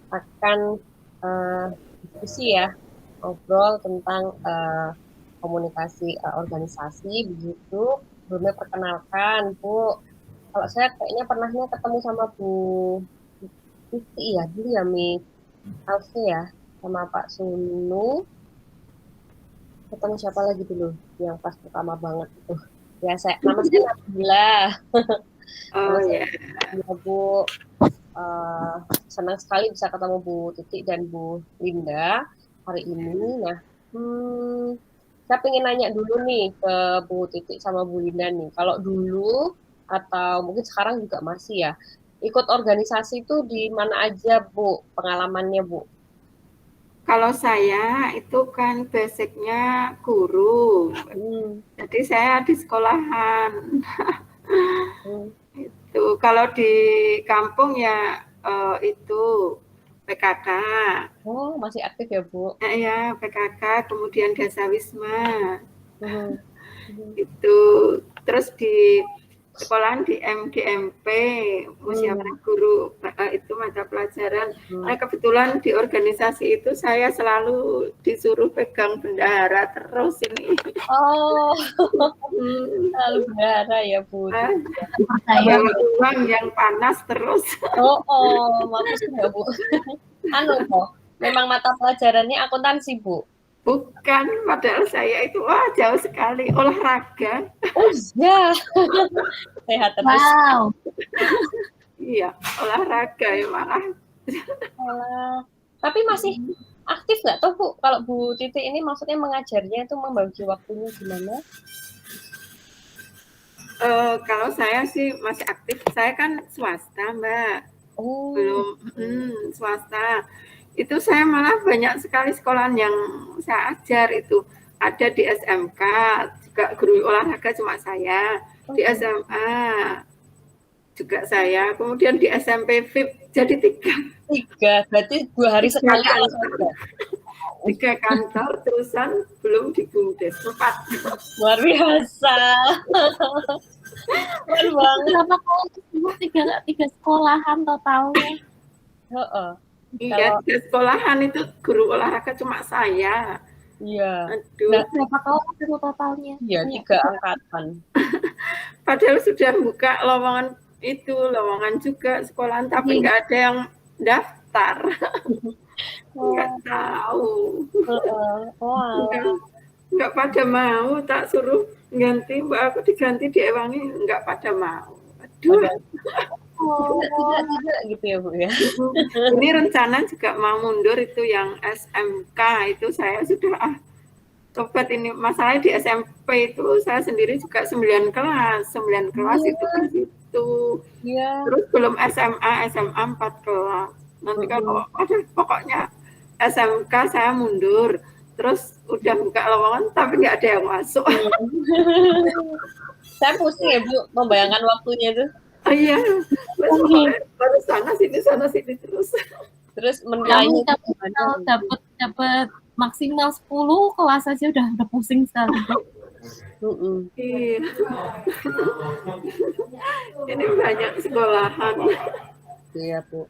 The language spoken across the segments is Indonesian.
Akan diskusi ya, ngobrol tentang komunikasi organisasi begitu. Sebelumnya perkenalkan Bu, kalau saya kayaknya pernahnya ketemu sama Bu Titi ya dulu ya Mi Alfi ya, sama Pak Sunu, ketemu siapa lagi dulu yang pas pertama banget itu ya, nama saya Nabila. Oh ya. Ya Bu, senang sekali bisa ketemu Bu Titi dan Bu Linda hari ini. Nah, saya pengen nanya dulu nih ke Bu Titi sama Bu Linda nih. Kalau dulu atau mungkin sekarang juga masih ya, ikut organisasi itu di mana aja Bu pengalamannya Bu? Kalau saya itu kan basicnya guru, jadi saya di sekolahan. Itu kalau di kampung ya itu PKK. Oh, masih aktif ya Bu? Ya PKK, kemudian Desa Wisma. Itu terus di sekolahan di MDMP, musyawarah guru, itu mata pelajaran. Nah, kebetulan di organisasi itu saya selalu disuruh pegang bendahara terus ini. Oh, selalu bendahara ya Bu. Bawa uang yang panas terus. Bagus ya Bu. Memang mata pelajarannya akuntansi Bu? Bukan, padahal saya itu jauh sekali olahraga. Oh iya, sehat terus. Wow. Iya, olahraga ya malah. Tapi masih aktif nggak tuh Bu? Kalau Bu Titi ini maksudnya mengajarnya itu membagi waktunya gimana? Kalau saya sih masih aktif. Saya kan swasta Mbak. Belum swasta. Itu saya malah banyak sekali sekolahan yang saya ajar itu. Ada di SMK, juga guru olahraga cuma saya. Di SMA juga saya. Kemudian di SMP VIP jadi 3. Berarti 2 hari sekali. 3 kantor, terusan belum di BUMDes 4. Luar biasa. Keren banget. Kenapa kalau 3 sekolahan totalnya? Iya, 3 sekolahan itu guru olahraga cuma saya. Iya. Aduh. Berapa kelas itu totalnya? Iya, 3 angkatan. Padahal sudah buka lowongan juga sekolahan, tapi nggak ada yang daftar. Nggak tahu. Nggak pada mau, tak suruh ganti, Mbak aku diganti di Ewangi, nggak pada mau. Aduh. Tidak gitu ya Bu ya. Ini rencana juga mau mundur itu yang SMK itu saya sudah coba ini. Masalahnya di SMP itu saya sendiri juga 9 kelas itu kan situ. Terus belum SMA 4 kelas. Nanti kalau pokoknya SMK saya mundur. Terus udah buka lowongan tapi nggak ada yang masuk. Saya pusing ya Bu membayangkan waktunya itu. Iya, baru sana sini terus. Terus menilainya kalau dapat maksimal 10 kelas aja udah pusing sekali. Iya. Ini banyak sekolahan. Iya Bu.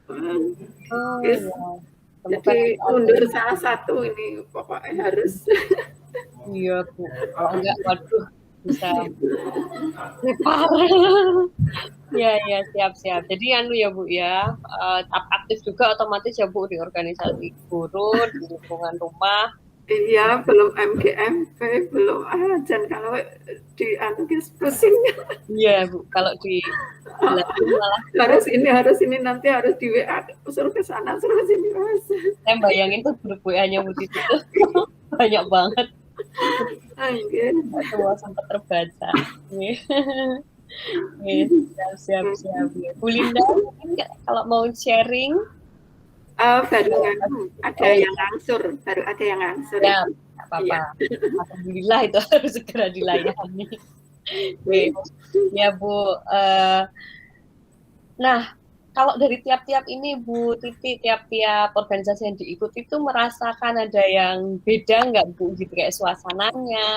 Jadi mundur salah satu ini pokoknya harus. Iya Bu. Kalau enggak, waduh, bisa lepar. Ya siap. Jadi ya Bu ya, aktif juga otomatis ya Bu di organisasi guru di lingkungan rumah. Iya, belum MGMP, belum dan kalau di pusing. Iya Bu, kalau di malah harus ini nanti harus di WA suruh ke sana suruh sini Mas. Saya bayangin tuh grup WA-nya Bu Titi itu banyak banget. Semua sempat terbaca. Siap. Bu Linda, kalau mau sharing? Baru ada yang ngangsur. Ya, nggak apa-apa. Alhamdulillah itu harus segera dilayani. Ya Bu. Nah, kalau dari tiap-tiap ini Bu Titi, tiap-tiap organisasi yang diikuti itu merasakan ada yang beda nggak Bu, gitu kayak suasananya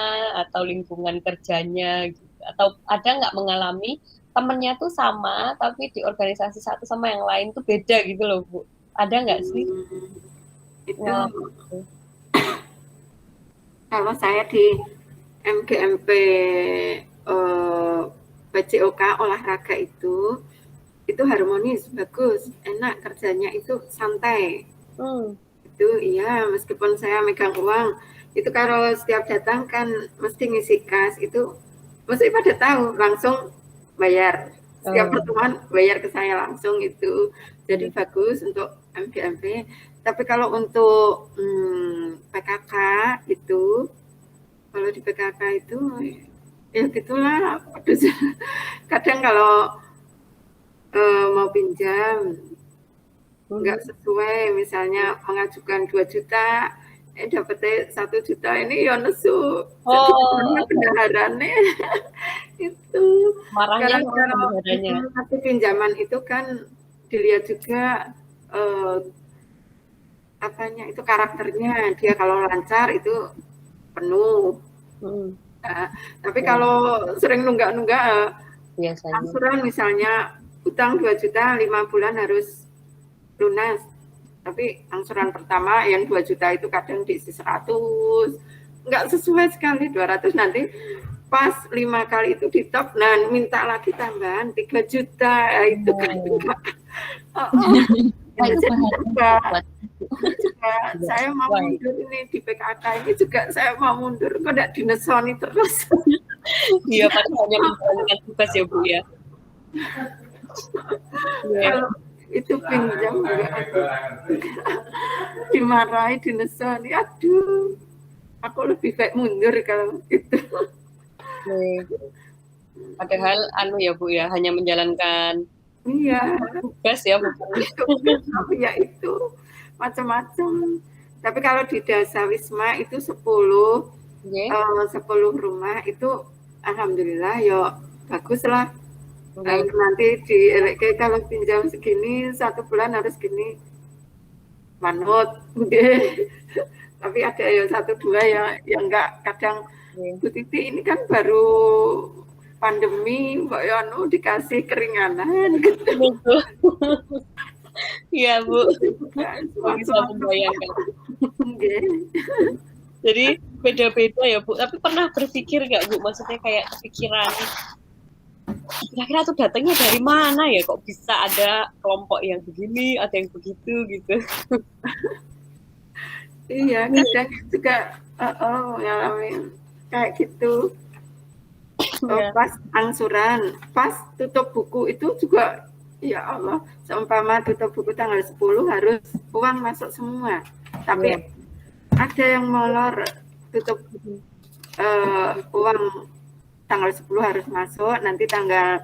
atau lingkungan kerjanya gitu, atau ada nggak mengalami temennya tuh sama tapi di organisasi satu sama yang lain tuh beda gitu loh Bu, ada nggak sih? Itu Gitu. kalau saya di MGMP PCOK olahraga itu harmonis, bagus, enak kerjanya, itu santai. Itu iya, meskipun saya megang uang, itu kalau setiap datang kan mesti ngisi kas, itu mesti pada tahu, langsung bayar. Setiap pertemuan bayar ke saya langsung itu. Jadi bagus untuk MGMP. Tapi kalau untuk PKK itu, kalau di PKK itu ya gitulah. Kadang kalau mau pinjam nggak sesuai, misalnya mengajukan 2 juta, dapetnya 1 juta, ini ya nesu. Jadi bendaharane itu. Marahnya Kalau nanti pinjaman itu kan dilihat juga apanya itu, karakternya dia, kalau lancar itu penuh. Tapi kalau sering nunggak-nunggak, angsuran misalnya utang 2 juta 5 bulan harus lunas, tapi angsuran pertama yang 2 juta itu kadang diisi 100, nggak sesuai sekali 200, nanti pas 5 kali itu di top, nah minta lagi tambahan 3 juta, itu kan enggak. Saya mau mundur ini di PKK ini juga, saya mau mundur, kok enggak dinesoni terus. Iya, padahal hanya menjalankan tugas ya Bu ya. Kalau itu pinjam dimarahi, dinesoni, aduh, aku lebih baik mundur kalau itu. Padahal ya Bu ya, hanya menjalankan tugas ya Bu. Ya itu macam-macam. Tapi kalau di Dasawisma itu 10 rumah itu alhamdulillah ya bagus lah. Nanti di LK kalau pinjam segini 1 bulan harus gini, manut. Tapi ada ya 1-2 ya enggak, kadang Bu Titi ini kan baru pandemi, Mbak Yonu dikasih keringanan gitu. Iya Bu, bisa membayangkan. Jadi beda-beda ya Bu. Tapi pernah berpikir nggak Bu, maksudnya kayak kepikiran, kira-kira tuh datangnya dari mana ya, kok bisa ada kelompok yang begini, ada yang begitu gitu. Iya, kadang juga ngalamin kayak gitu. Pas angsuran, pas tutup buku itu juga, ya Allah, seumpama tutup buku tanggal 10 harus uang masuk semua. Tapi ada yang molor, tutup uang tanggal 10 harus masuk, nanti tanggal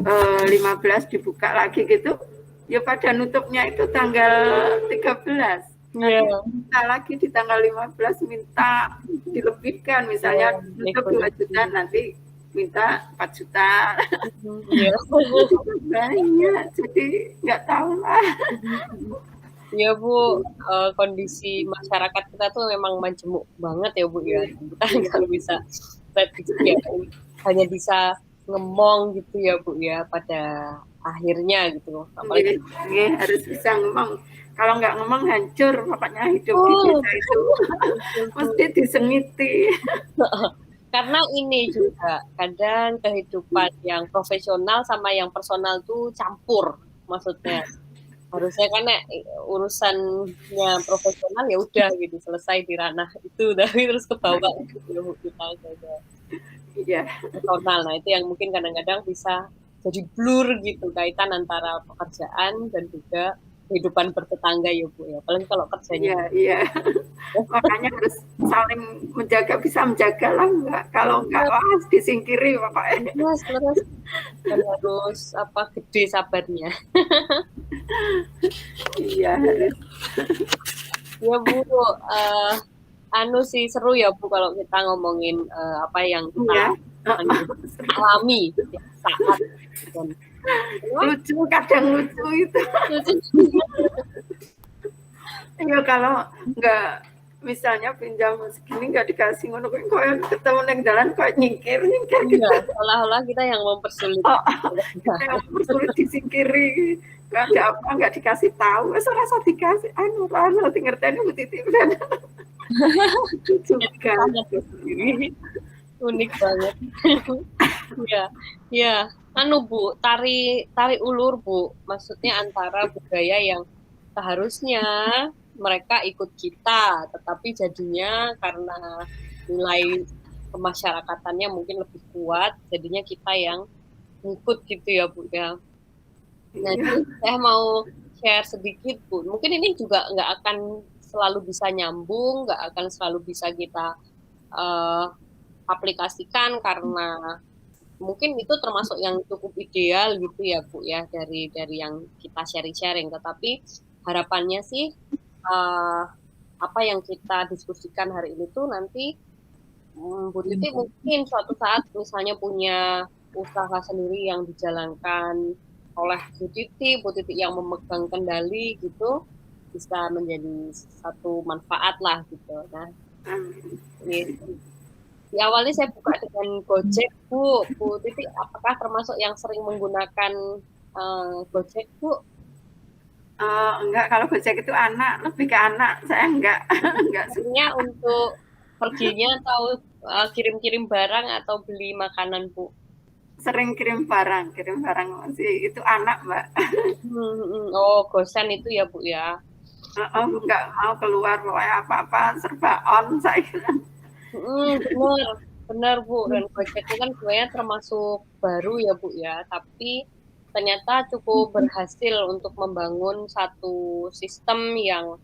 15 dibuka lagi gitu. Ya pada nutupnya itu tanggal 13. Minta lagi di tanggal 15, minta dilebihkan, misalnya nutup 2 juta, nanti minta 4 juta. Banyak, jadi nggak tahu lah. Ya Bu, kondisi masyarakat kita tuh memang majemuk banget ya Bu ya. Kita nggak bisa ya, hanya bisa ngemong gitu ya Bu ya pada akhirnya gitu. Apalagi harus bisa ngomong. Kalau nggak ngomong hancur pokoknya hidup di desa itu. Mesti disengiti. Karena ini juga kadang kehidupan yang profesional sama yang personal tuh campur, maksudnya harusnya kan urusannya profesional ya udah gitu, selesai di ranah itu, tapi terus ke bawah gitu kita saja personal. Nah itu yang mungkin kadang-kadang bisa jadi blur gitu kaitan antara pekerjaan dan juga kehidupan bertetangga ya Bu ya, apalagi kalau kerjanya. Iya. Makanya harus saling menjaga, bisa menjaga lah, enggak, kalau enggak disingkiri pokoknya. Terus dan harus gede sabarnya. Iya harus. Ya Bu, sih seru ya Bu kalau kita ngomongin apa yang kita alami saat dan Lucu, kadang lucu itu. Ya kalau nggak misalnya pinjam segini nggak dikasih ngono kok yang ketemu neng jalan kok nyingkir gitu. Iya, seolah-olah kita yang mempersulit. Oh, kita yang persulit disingkiri. Nggak ada apa nggak dikasih tahu. Masa rasa dikasih anu ngerti Bu Titi juga sendiri. Unik banget. Ya, ya. Anu Bu, tari ulur Bu. Maksudnya antara budaya yang seharusnya mereka ikut kita, tetapi jadinya karena nilai kemasyarakatannya mungkin lebih kuat, jadinya kita yang ngikut gitu ya Bu ya. Nah, jadi saya mau share sedikit Bu. Mungkin ini juga nggak akan selalu bisa nyambung, nggak akan selalu bisa kita aplikasikan karena mungkin itu termasuk yang cukup ideal gitu ya Bu ya dari yang kita sharing-sharing. Tetapi harapannya sih apa yang kita diskusikan hari ini tuh nanti Bu Titi mungkin suatu saat misalnya punya usaha sendiri yang dijalankan oleh Bu Titi yang memegang kendali gitu bisa menjadi satu manfaat lah gitu. Nah, gitu. Di awalnya saya buka dengan Gojek, Bu Titi, apakah termasuk yang sering menggunakan Gojek, Bu? Enggak, kalau Gojek itu anak, lebih ke anak. Saya enggak. Sebenarnya untuk perginya atau kirim-kirim barang atau beli makanan, Bu? Sering kirim barang masih itu anak, Mbak. Oh, gosen itu ya, Bu ya? Enggak mau keluar, pokoknya apa-apa serba on saya. Benar Bu. Dan Gojek itu kan sebenarnya termasuk baru ya Bu ya, tapi ternyata cukup berhasil untuk membangun satu sistem yang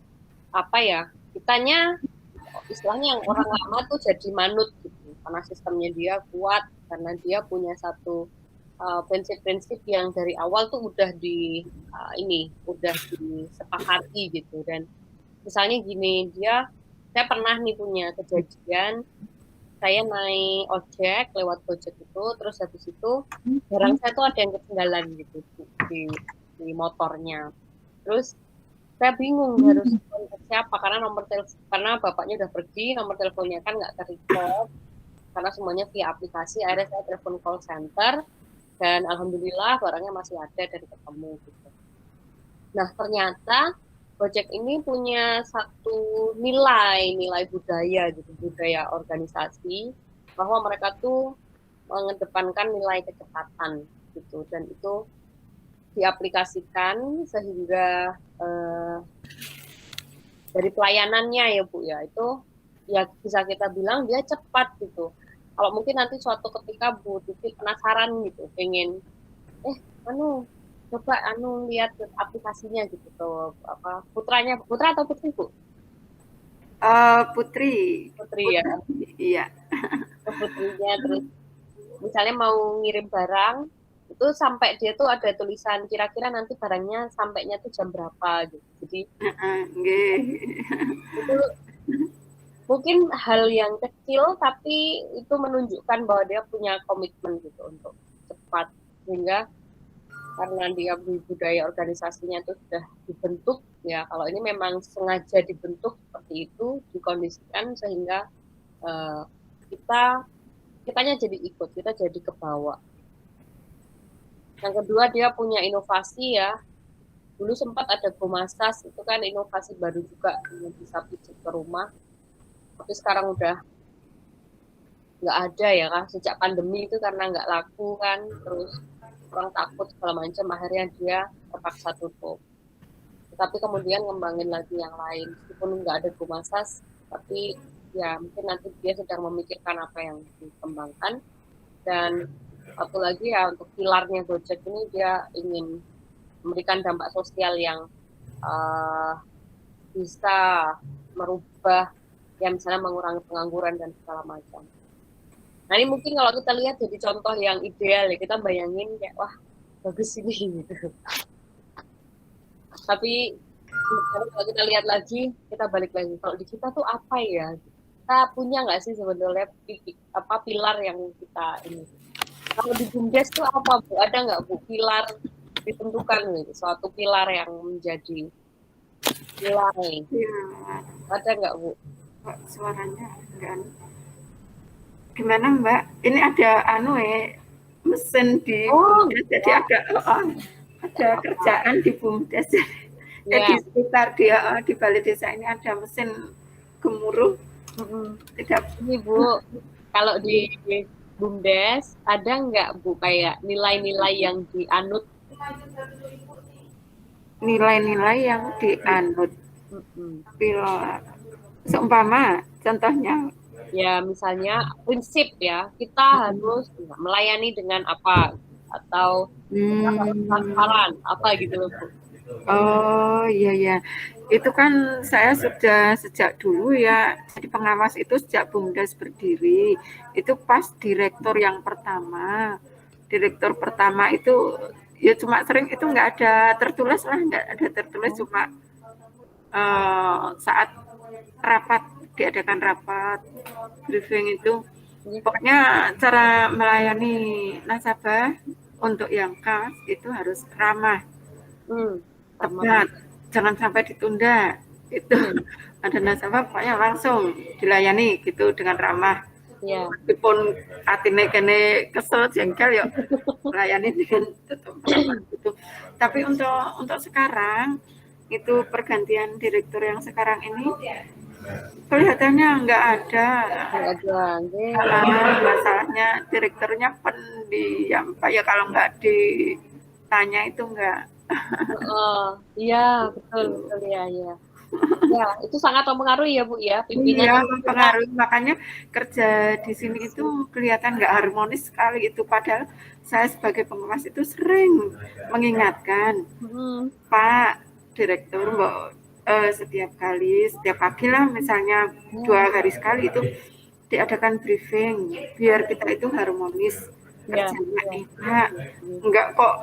apa ya, kitanya istilahnya yang orang lama tuh jadi manut gitu, karena sistemnya dia kuat, karena dia punya satu prinsip-prinsip yang dari awal tuh udah udah disepakati gitu. Dan misalnya gini, saya pernah nih punya kejadian, saya naik ojek lewat Gojek itu, terus habis itu barang saya tuh ada yang ketinggalan gitu di motornya. Terus saya bingung harus kontak siapa karena bapaknya udah pergi, nomor teleponnya kan nggak ter-record karena semuanya via aplikasi. Akhirnya saya telepon call center dan alhamdulillah barangnya masih ada dan ketemu gitu. Nah ternyata Gojek ini punya satu nilai budaya gitu, budaya organisasi, bahwa mereka tuh mengedepankan nilai kecepatan gitu, dan itu diaplikasikan sehingga dari pelayanannya ya Bu ya, itu ya bisa kita bilang dia cepat gitu. Kalau mungkin nanti suatu ketika Bu Titi penasaran gitu, pengen coba lihat aplikasinya gitu tuh, putra atau putri Bu? Putri Ya. Iya. Putrinya, terus misalnya mau ngirim barang itu sampai dia tuh ada tulisan kira-kira nanti barangnya sampainya tuh jam berapa gitu. Jadi itu mungkin hal yang kecil tapi itu menunjukkan bahwa dia punya komitmen gitu untuk cepat, sehingga karena dia budaya organisasinya itu sudah dibentuk ya, kalau ini memang sengaja dibentuk seperti itu, dikondisikan sehingga kitanya jadi ikut, kita jadi kebawa. Yang kedua dia punya inovasi ya, dulu sempat ada GoMasas, itu kan inovasi baru juga yang bisa pijat ke rumah, tapi sekarang udah nggak ada ya kan, sejak pandemi itu karena nggak laku kan, terus orang takut segala macam, akhirnya dia terpaksa tutup. Tapi kemudian ngembangin lagi yang lain, meskipun nggak ada GoMasas, tapi ya mungkin nanti dia sedang memikirkan apa yang dikembangkan. Dan satu lagi ya, untuk pilarnya Gojek ini dia ingin memberikan dampak sosial yang bisa merubah, ya misalnya mengurangi pengangguran dan segala macam. Nah ini mungkin kalau kita lihat jadi contoh yang ideal ya, kita bayangin kayak wah bagus ini gitu. Tapi kalau kita lihat lagi, kita balik lagi, kalau di kita tuh apa ya? Kita punya nggak sih sebenarnya pilar yang kita ini Kalau di BUMDes tuh apa Bu? Ada nggak Bu pilar ditentukan nih, suatu pilar yang menjadi nilai? Ya, Ada nggak Bu? kok suaranya enggak. Gimana Mbak? Ini ada mesin di Oh, BUMDes, jadi ada kerjaan di BUMDes. Di ya. sekitar di balai desa ini ada mesin gemuruh. Tidak. Ini Bu, kalau di BUMDes ada nggak Bu kayak nilai-nilai yang dianut? Nilai-nilai yang dianut Mm-mm. pilar. Seumpama contohnya. Ya misalnya prinsip ya, kita harus melayani dengan apa atau kita harus transparan apa gitu loh Bu. Oh iya ya, itu kan saya sudah sejak dulu ya, jadi pengawas itu sejak BUMDes berdiri, itu pas direktur pertama itu ya cuma sering itu nggak ada tertulis lah, nggak ada tertulis, cuma saat rapat diadakan rapat briefing itu, pokoknya cara melayani nasabah untuk yang kas itu harus ramah, tepat, jangan sampai ditunda. Itu ada nasabah pokoknya langsung dilayani gitu dengan ramah. Ya. Meskipun atine kene kesel jengkel ya melayani dengan tetap ramah gitu. Tapi untuk sekarang itu pergantian direktur yang sekarang ini kelihatannya nggak ada. Masalahnya direkturnya pendiam, ya kalau nggak ditanya itu nggak. Iya betul ya ya. Ya itu sangat mempengaruhi ya Bu ya pimpinan. Iya mempengaruhi, makanya kerja di sini itu kelihatan nggak harmonis sekali itu, padahal saya sebagai pengawas itu sering mengingatkan Pak Direktur setiap pagi lah misalnya 2 hari sekali itu diadakan briefing biar kita itu harmonis kerjanya enak, enggak kok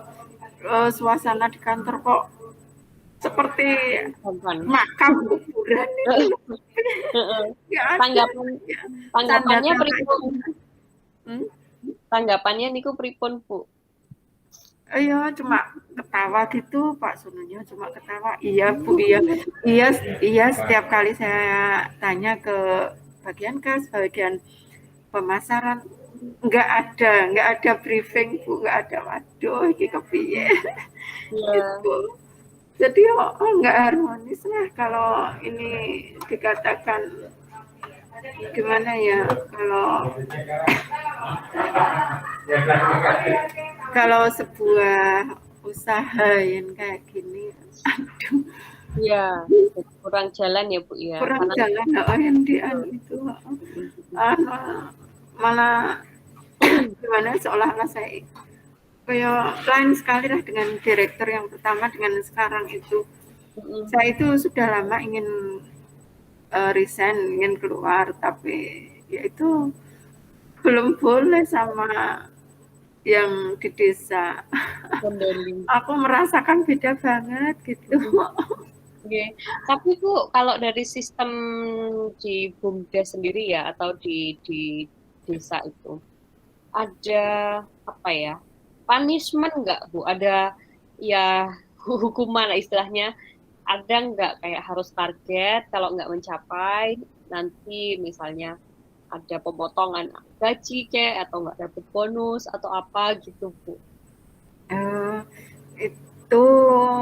suasana di kantor kok seperti makam kuburan itu. Tanggapannya pripun? Tanggapannya niku pripun Bu? Iya cuma ketawa gitu Pak Sunonya, cuma ketawa. Iya Bu, iya setiap kali saya tanya ke bagian kas, bagian pemasaran, nggak ada briefing Bu, nggak ada. Waduh ini kepiye gitu. Jadi nggak harmonis lah kalau ini dikatakan gimana ya, kalau sebuah usaha yang kayak gini, aduh. Iya, kurang jalan ya Bu ya. Kurang jalan yang itu malah gimana seolah-olah saya kayak lain sekali lah dengan direktur yang pertama dengan sekarang itu. Saya itu sudah lama ingin resign, ingin keluar, tapi ya itu belum boleh sama yang di desa. Aku merasakan beda banget gitu. Tapi Bu, kalau dari sistem di BUMDes sendiri ya atau di desa itu ada apa ya? Punishment nggak Bu? Ada ya hukuman istilahnya, ada nggak kayak harus target, kalau nggak mencapai nanti misalnya ada pemotongan gaji atau nggak dapet bonus atau apa gitu Bu? Itu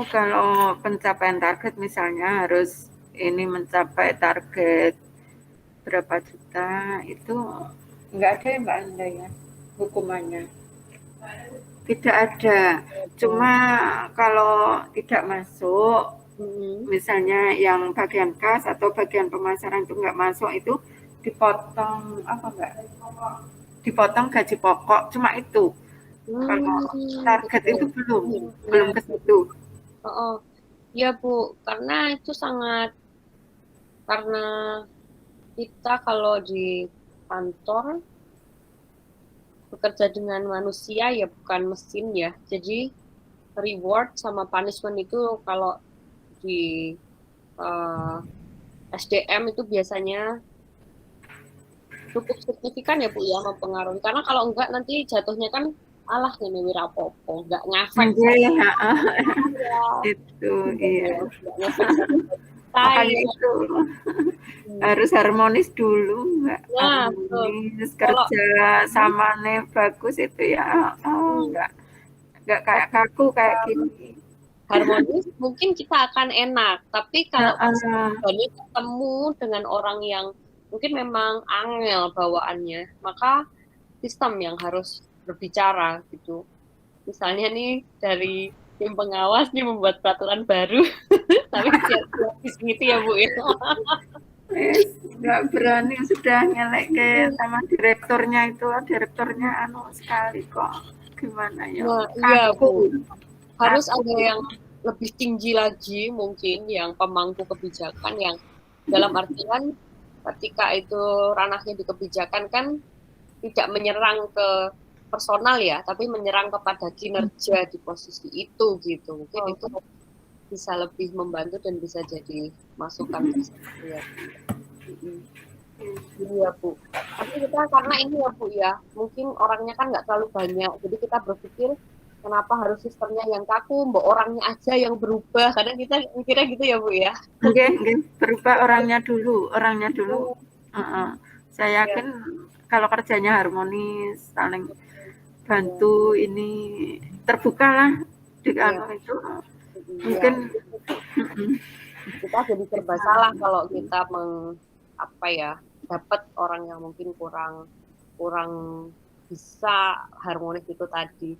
kalau pencapaian target misalnya harus ini mencapai target berapa juta, itu nggak ada ya Mbak Anda ya hukumannya. Tidak ada, cuma kalau tidak masuk, misalnya yang bagian kas atau bagian pemasaran itu nggak masuk, itu dipotong dipotong gaji pokok, cuma itu. Kalau target itu belum ke situ. Ya Bu, karena itu karena kita kalau di kantor bekerja dengan manusia ya bukan mesin ya. Jadi reward sama punishment itu kalau di SDM itu biasanya cukup signifikan ya Bu ya mempengaruhi. Karena kalau enggak nanti jatuhnya kan alah ini wirapopo, nggak ngefek Iya, saya. itu iya. Nggak ngefek sama Makanya saya. itu harus harmonis dulu, Mbak. Nah, betul. Harmonis, Kalau kerja samanya bagus itu ya, hmm, nggak kayak kaku kayak gini. harmonis mungkin kita akan enak, tapi kalau pas Heeh. Bani ketemu dengan orang yang mungkin memang angel bawaannya, maka sistem yang harus berbicara gitu. Misalnya nih dari tim pengawas nih membuat peraturan baru, tapi gratis gitu ya Bu ya. Nggak berani sudah nyelek ke sama direkturnya anu sekali kok. Gimana ya? Nah, iya Kaku. Bu. Harus Kaku. ada yang lebih tinggi lagi mungkin yang pemangku kebijakan yang dalam artian ketika itu ranahnya di kebijakan kan tidak menyerang ke personal ya, tapi menyerang kepada kinerja di posisi itu gitu. Mungkin itu bisa lebih membantu dan bisa jadi masukan tersebut ya. Iya Bu. Tapi kita karena ini ya Bu ya, mungkin orangnya kan nggak terlalu banyak, jadi kita berpikir kenapa harus sistemnya yang kaku, mbok orangnya aja yang berubah. Kadang kita mikirnya gitu ya Bu ya. Oke, berubah orangnya dulu. Saya yakin kalau kerjanya harmonis, saling bantu ini terbuka lah di anu itu. Mungkin kita jadi serba salah kalau kita dapat orang yang mungkin kurang bisa harmonis itu tadi.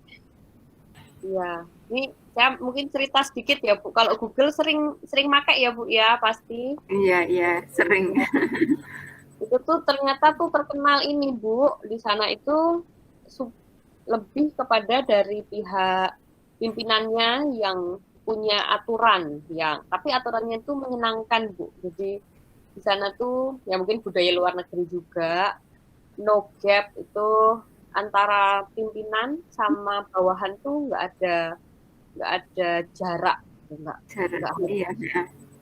Iya, ini saya mungkin cerita sedikit ya Bu. Kalau Google sering pakai ya Bu ya pasti. Iya sering. Itu tuh ternyata tuh terkenal ini Bu. Di sana itu lebih kepada dari pihak pimpinannya yang punya aturan tapi aturannya itu menyenangkan Bu. Jadi di sana tuh ya mungkin budaya luar negeri juga no gap itu antara pimpinan sama bawahan tuh nggak ada jarak nggak Iya,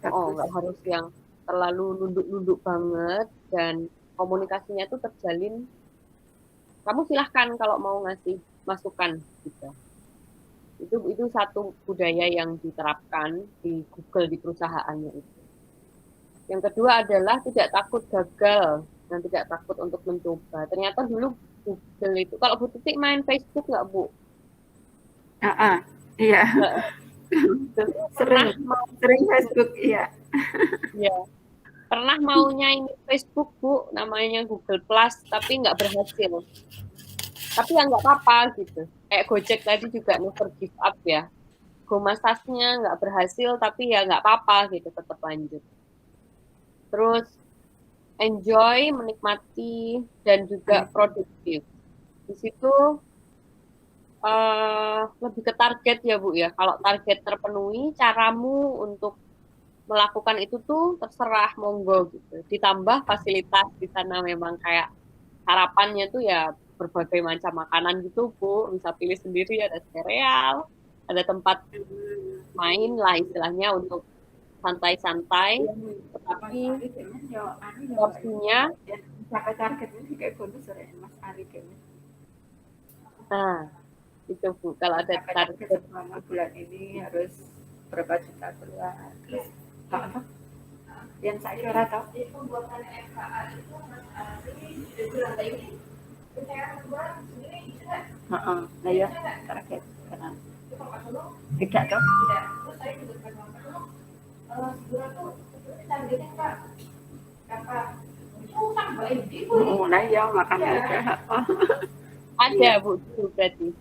nggak harus yang terlalu nunduk-nunduk banget dan komunikasinya tuh terjalin. Kamu silahkan kalau mau ngasih masukan gitu. Itu satu budaya yang diterapkan di Google di perusahaannya itu. Yang kedua adalah tidak takut gagal dan tidak takut untuk mencoba. Ternyata dulu Google itu, kalau Bu Titik main Facebook nggak Bu? Iya. Sering Facebook, iya. Iya. Pernah maunya ini Facebook Bu, namanya Google Plus, tapi nggak berhasil. Tapi ya nggak apa-apa gitu. Kayak Gojek tadi juga never give up ya. Gomasasnya nggak berhasil, tapi ya nggak apa-apa gitu, tetap lanjut. Terus enjoy, menikmati, dan juga produktif. Di situ lebih ke target ya Bu ya. Kalau target terpenuhi, caramu untuk melakukan itu tuh terserah monggo gitu. Ditambah fasilitas di sana memang kayak harapannya tuh ya berbagai macam makanan gitu Bu. Bisa pilih sendiri, ada sereal, ada tempat main lah istilahnya untuk santai-santai, tetapi porsinya nah itu Bu kalau ada target bulan ini harus berapa juta keluar terus yang saya kira tahu nah ya target karena tidak toh nah ya makanya ada Bu dulu berarti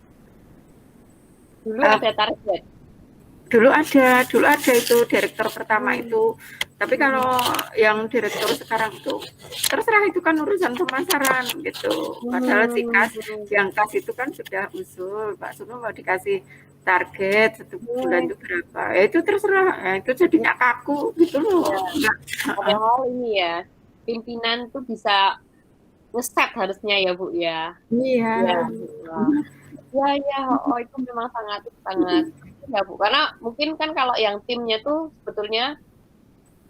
dulu ada target dulu ada itu direktur pertama itu tapi kalau yang direktur sekarang itu terserah itu kan urusan pemasaran gitu padahal yang kas itu kan sudah usul Pak Suno mau dikasih target 1 bulan itu berapa ya itu terserah ya, itu jadinya kaku gitu loh padahal ini ya pimpinan tuh bisa ngeset harusnya ya Bu ya iya ya oh itu memang sangat ya Bu karena mungkin kan kalau yang timnya tuh sebetulnya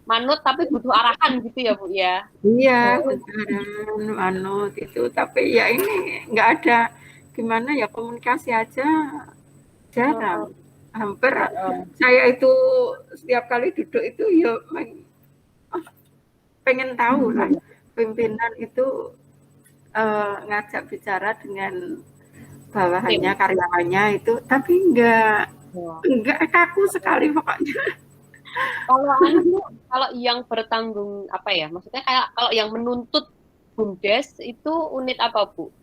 manut tapi butuh arahan gitu ya Bu ya iya manut itu tapi ya ini nggak ada gimana ya, komunikasi aja jarang. Hampir Heeh. saya itu setiap kali duduk itu ya pengen tahu lah pimpinan itu ngajak bicara dengan bawahannya, Tim. karyawannya itu, tapi Wah. enggak kaku sekali pokoknya. Kalau anu Bu, kalau yang bertanggung apa ya? Maksudnya kayak kalau yang menuntut BUMDes itu unit apa Bu?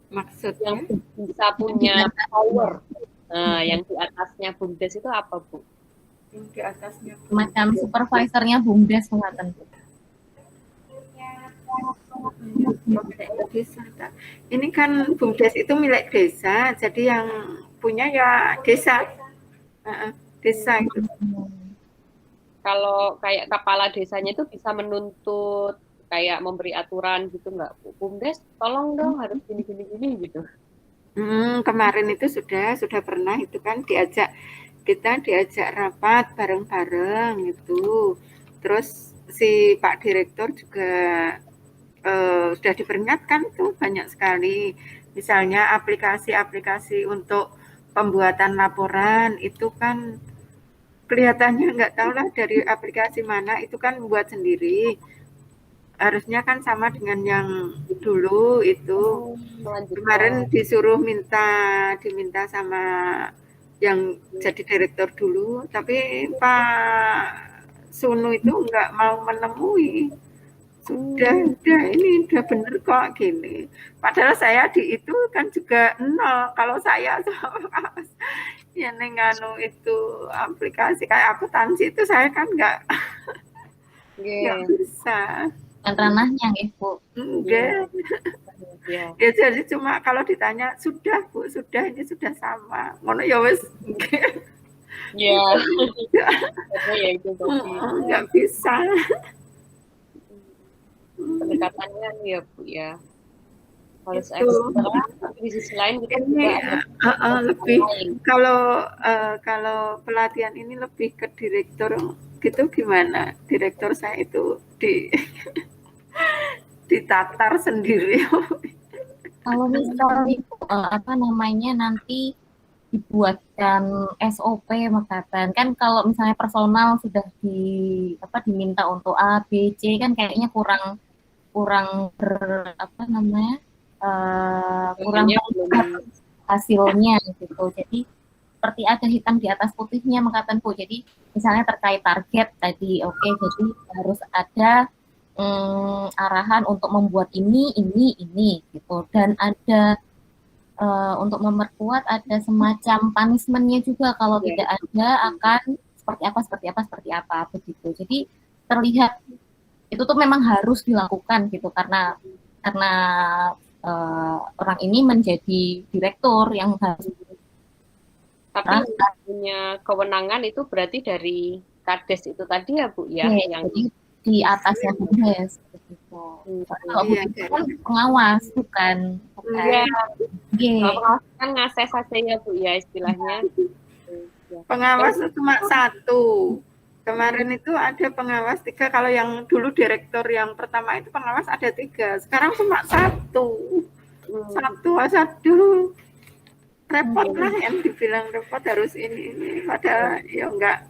Yang Maksudnya bisa punya power. Nah, yang di atasnya BUMDes itu apa Bu? yang di atasnya Macam supervisornya BUMDes mengatakan. desa. Ini kan BUMDes itu milik desa, jadi yang punya ya desa. Desa itu. Kalau kayak kepala desanya itu bisa menuntut kayak memberi aturan gitu nggak Bu? BUMDes tolong dong harus gini gitu. Kemarin itu sudah pernah itu kan kita diajak rapat bareng-bareng itu. Terus si Pak Direktur juga sudah diperingatkan tuh banyak sekali. Misalnya aplikasi-aplikasi untuk pembuatan laporan itu kan kelihatannya nggak tahu lah dari aplikasi mana, itu kan buat sendiri. Harusnya kan sama dengan yang dulu itu. Kemarin Melanjutkan. disuruh diminta sama yang jadi direktur dulu, tapi Pak Sunu itu nggak mau menemui. Udah ini udah bener kok gini. Padahal saya di itu kan juga nol. Kalau saya sama ya nenganu itu aplikasi kayak akuntansi itu saya kan nggak Yeah. bisa. Dan ranahnya Bu. Enggak. Yeah. Ya jadi cuma kalau ditanya sudah Bu, sudah ini sudah sama. Ngono ya wes. Ya. Ya itu tadi. Nggak bisa. Pendekatannya ya Bu ya. Harus Itu. ekstra, tapi di sisi lain kita Ini juga lebih lain. kalau pelatihan ini lebih ke direktur gitu gimana? Direktur saya itu ditatar sendiri. Kalau misalnya apa namanya nanti dibuatkan SOP Mekatan kan kalau misalnya personal sudah diminta untuk A B C kan kayaknya kurang apa namanya kurang terlihat hasilnya gitu. Jadi seperti ada hitam di atas putihnya Mekatan Bu. Jadi misalnya terkait target tadi oke, jadi harus ada arahan untuk membuat ini gitu, dan ada untuk memperkuat ada semacam punishment-nya juga kalau tidak ada akan seperti apa begitu. Jadi terlihat itu tuh memang harus dilakukan gitu karena orang ini menjadi direktur yang harus. Tapi punya kewenangan itu berarti dari Kades itu tadi ya Bu ya, yang jadi di atasnya BUMDes gitu. Kalau BUMDes kan pengawas bukan. Iya. Pengawas kan ngases saja ya Bu ya istilahnya. Pengawas cuma satu. Kemarin itu ada pengawas 3. Kalau yang dulu direktur yang pertama itu pengawas ada 3. Sekarang cuma 1. Satu. Repot lah yang dibilang repot harus ini. Padahal ya enggak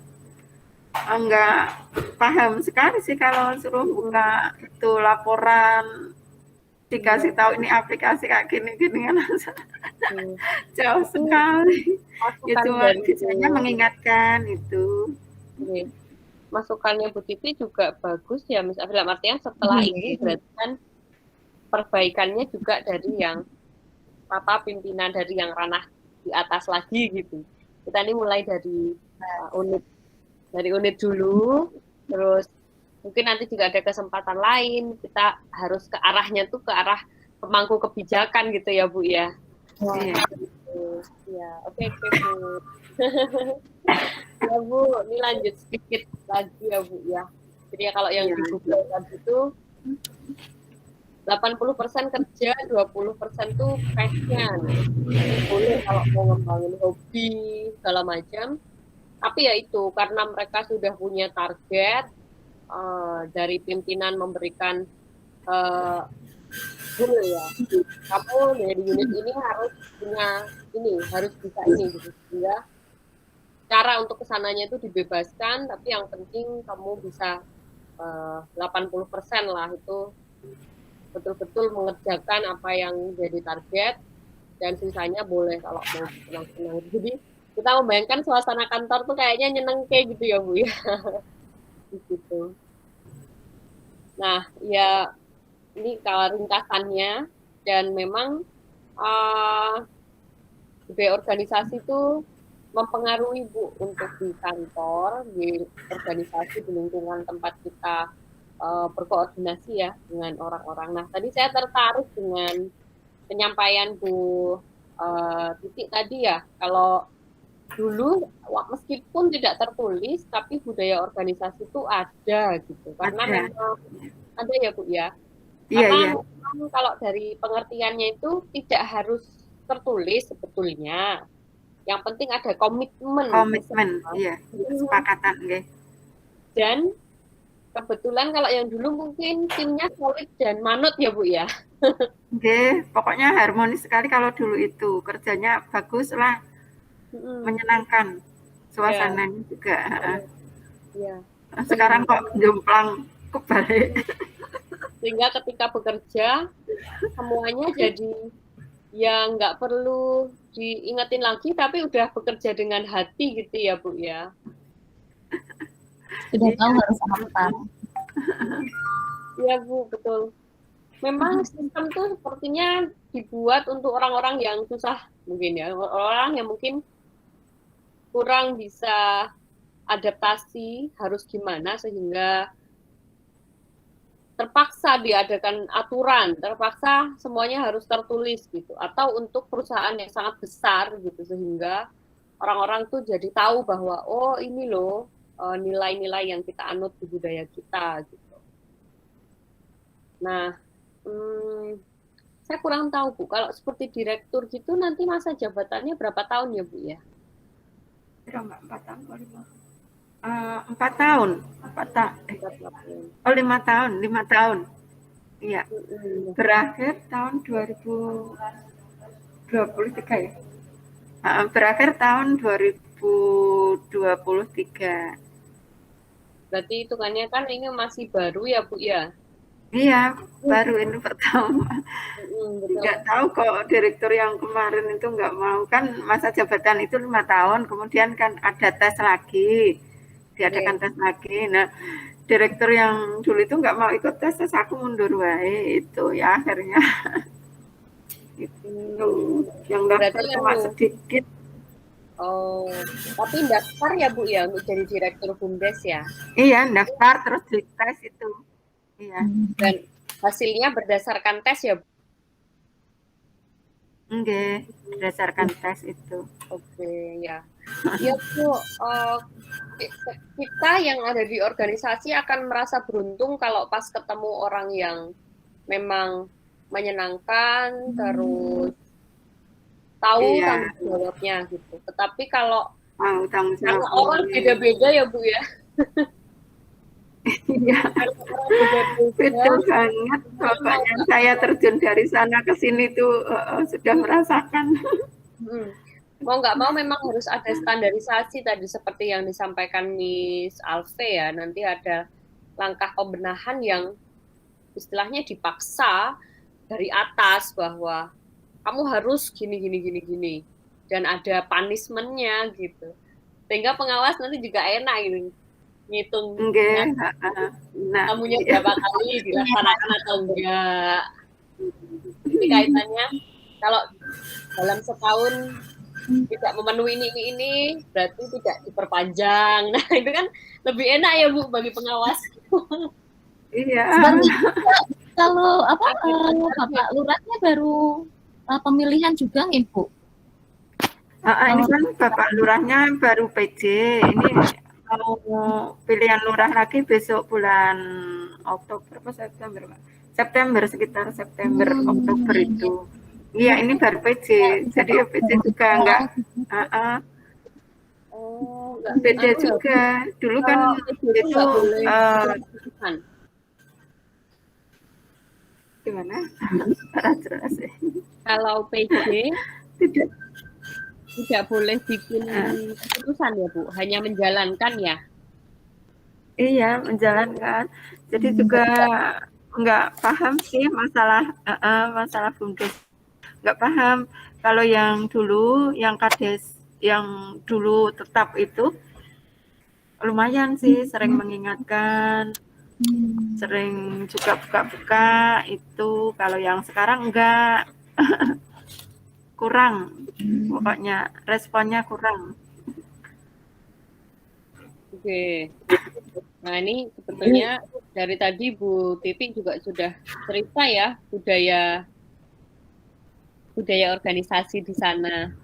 paham sekali sih kalau suruh buka itu laporan, dikasih tahu ini aplikasi kayak gini kan jauh sekali. Ya cuma biasanya mengingatkan itu. Masukannya Bu Titi juga bagus ya, misalnya dalam artian setelah ini berarti kan perbaikannya juga dari yang pimpinan dari yang ranah di atas lagi gitu. Kita ini mulai dari unit dulu, terus mungkin nanti juga ada kesempatan lain kita harus ke arahnya tuh ke arah pemangku kebijakan gitu ya Bu ya. Ya, oke Bu. Ya Bu, ini lanjut sedikit lagi ya Bu ya. Jadi ya kalau yang di Google tadi itu 80% kerja, 20% tuh passion. Boleh kalau mau ngembangin hobi segala macam. Tapi ya itu karena mereka sudah punya target dari pimpinan memberikan goal ya. Kamu dari unit ini harus punya ini, harus bisa ini gitu. Sehingga cara untuk kesananya itu dibebaskan, tapi yang penting kamu bisa 80% lah itu betul-betul mengerjakan apa yang jadi target, dan sisanya boleh kalau mau senang-senang. Jadi kita membayangkan suasana kantor tuh kayaknya nyeneng kayak gitu ya Bu ya. Gitu. Nah ya ini kalau ringkasannya, dan memang budaya organisasi itu mempengaruhi Bu untuk di kantor, di organisasi, di lingkungan tempat kita berkoordinasi ya dengan orang-orang. Nah tadi saya tertarik dengan penyampaian Bu Titik tadi ya, kalau dulu meskipun tidak tertulis tapi budaya organisasi itu ada gitu, karena Ada. memang ada ya Bu ya, Iya, karena iya. memang kalau dari pengertiannya itu tidak harus tertulis sebetulnya, yang penting ada komitmen Komitmen, bersama. iya, kesepakatan nggih. Dan kebetulan kalau yang dulu mungkin timnya solid dan manut ya Bu ya. Nggih, pokoknya harmonis sekali kalau dulu itu. Kerjanya bagus lah, menyenangkan. Ya, Suasananya juga, heeh. ya. Sekarang kok jomplang kebalik. Sehingga ketika bekerja semuanya jadi ya nggak perlu diingetin lagi, tapi udah bekerja dengan hati gitu ya Bu ya. Sudah tahu harus apa. Iya Bu, betul. Memang sistem tuh sepertinya dibuat untuk orang-orang yang susah mungkin ya, orang yang mungkin kurang bisa adaptasi harus gimana, sehingga terpaksa diadakan aturan, terpaksa semuanya harus tertulis gitu. Atau untuk perusahaan yang sangat besar gitu, sehingga orang-orang tuh jadi tahu bahwa oh ini loh nilai-nilai yang kita anut di budaya kita gitu. Nah, saya kurang tahu Bu, kalau seperti direktur gitu nanti masa jabatannya berapa tahun ya Bu ya? Berapa, 4 tahun, 4 tahun. 5 tahun, 5 tahun. Iya. Berakhir tahun 2023 ya. Berakhir tahun 2023. Berarti hitungannya kan ini masih baru ya Bu ya? Iya, baru ini pertama. Betul. Nggak tahu kok direktur yang kemarin itu nggak mau, kan masa jabatan itu 5 tahun, kemudian kan ada tes lagi, diadakan tes lagi. Nah, direktur yang dulu itu nggak mau ikut tes, terus aku mundur wae itu ya akhirnya. Itu yang daftar cuma sedikit. Oh, tapi daftar ya Bu ya untuk jadi direktur BUMDes ya? Iya, daftar terus dites itu. Iya. Dan hasilnya berdasarkan tes ya Bu? Enggak, berdasarkan tes itu. Oke, ya. Ya Bu, kita yang ada di organisasi akan merasa beruntung kalau pas ketemu orang yang memang menyenangkan, terus tahu tanggung jawabnya gitu. Tetapi kalau karena orang beda-beda ya Bu ya. Iya, beda banget. Bapaknya saya terjun dari sana ke sini tuh sudah merasakan. Mau nggak mau memang harus ada standarisasi tadi seperti yang disampaikan Miss Alfe ya. Nanti ada langkah pembenahan yang istilahnya dipaksa dari atas bahwa kamu harus gini dan ada punishment-nya gitu. Sehingga pengawas nanti juga enak gitu ngitung kamunya berapa kali dilaksanakan atau enggak. Jadi kaitannya kalau dalam setahun tidak memenuhi ini berarti tidak diperpanjang. Nah itu kan lebih enak ya Bu bagi pengawas. Iya. Kalau Bapak Lurahnya baru pemilihan juga nih Bu? Ini kan Bapak Lurahnya baru PJ. Ini mau pilihan lurah lagi besok bulan Oktober apa September Pak? September, sekitar September Oktober itu. Iya, ini baru PJ. Jadi ya PJ juga enggak beda juga. Dulu kan itu Gimana? Jelas ya. Kalau PJ Tidak. tidak boleh bikin keputusan ya Bu, hanya menjalankan ya. Iya, menjalankan. Jadi juga nggak paham sih masalah BUMDes. Nggak paham. Kalau yang dulu, yang kades, yang dulu tetap itu lumayan sih, sering mengingatkan, sering juga buka-buka itu. Kalau yang sekarang enggak, kurang. Pokoknya responnya kurang. Oke. Nah ini sebetulnya dari tadi Bu Titi juga sudah cerita ya budaya organisasi di sana.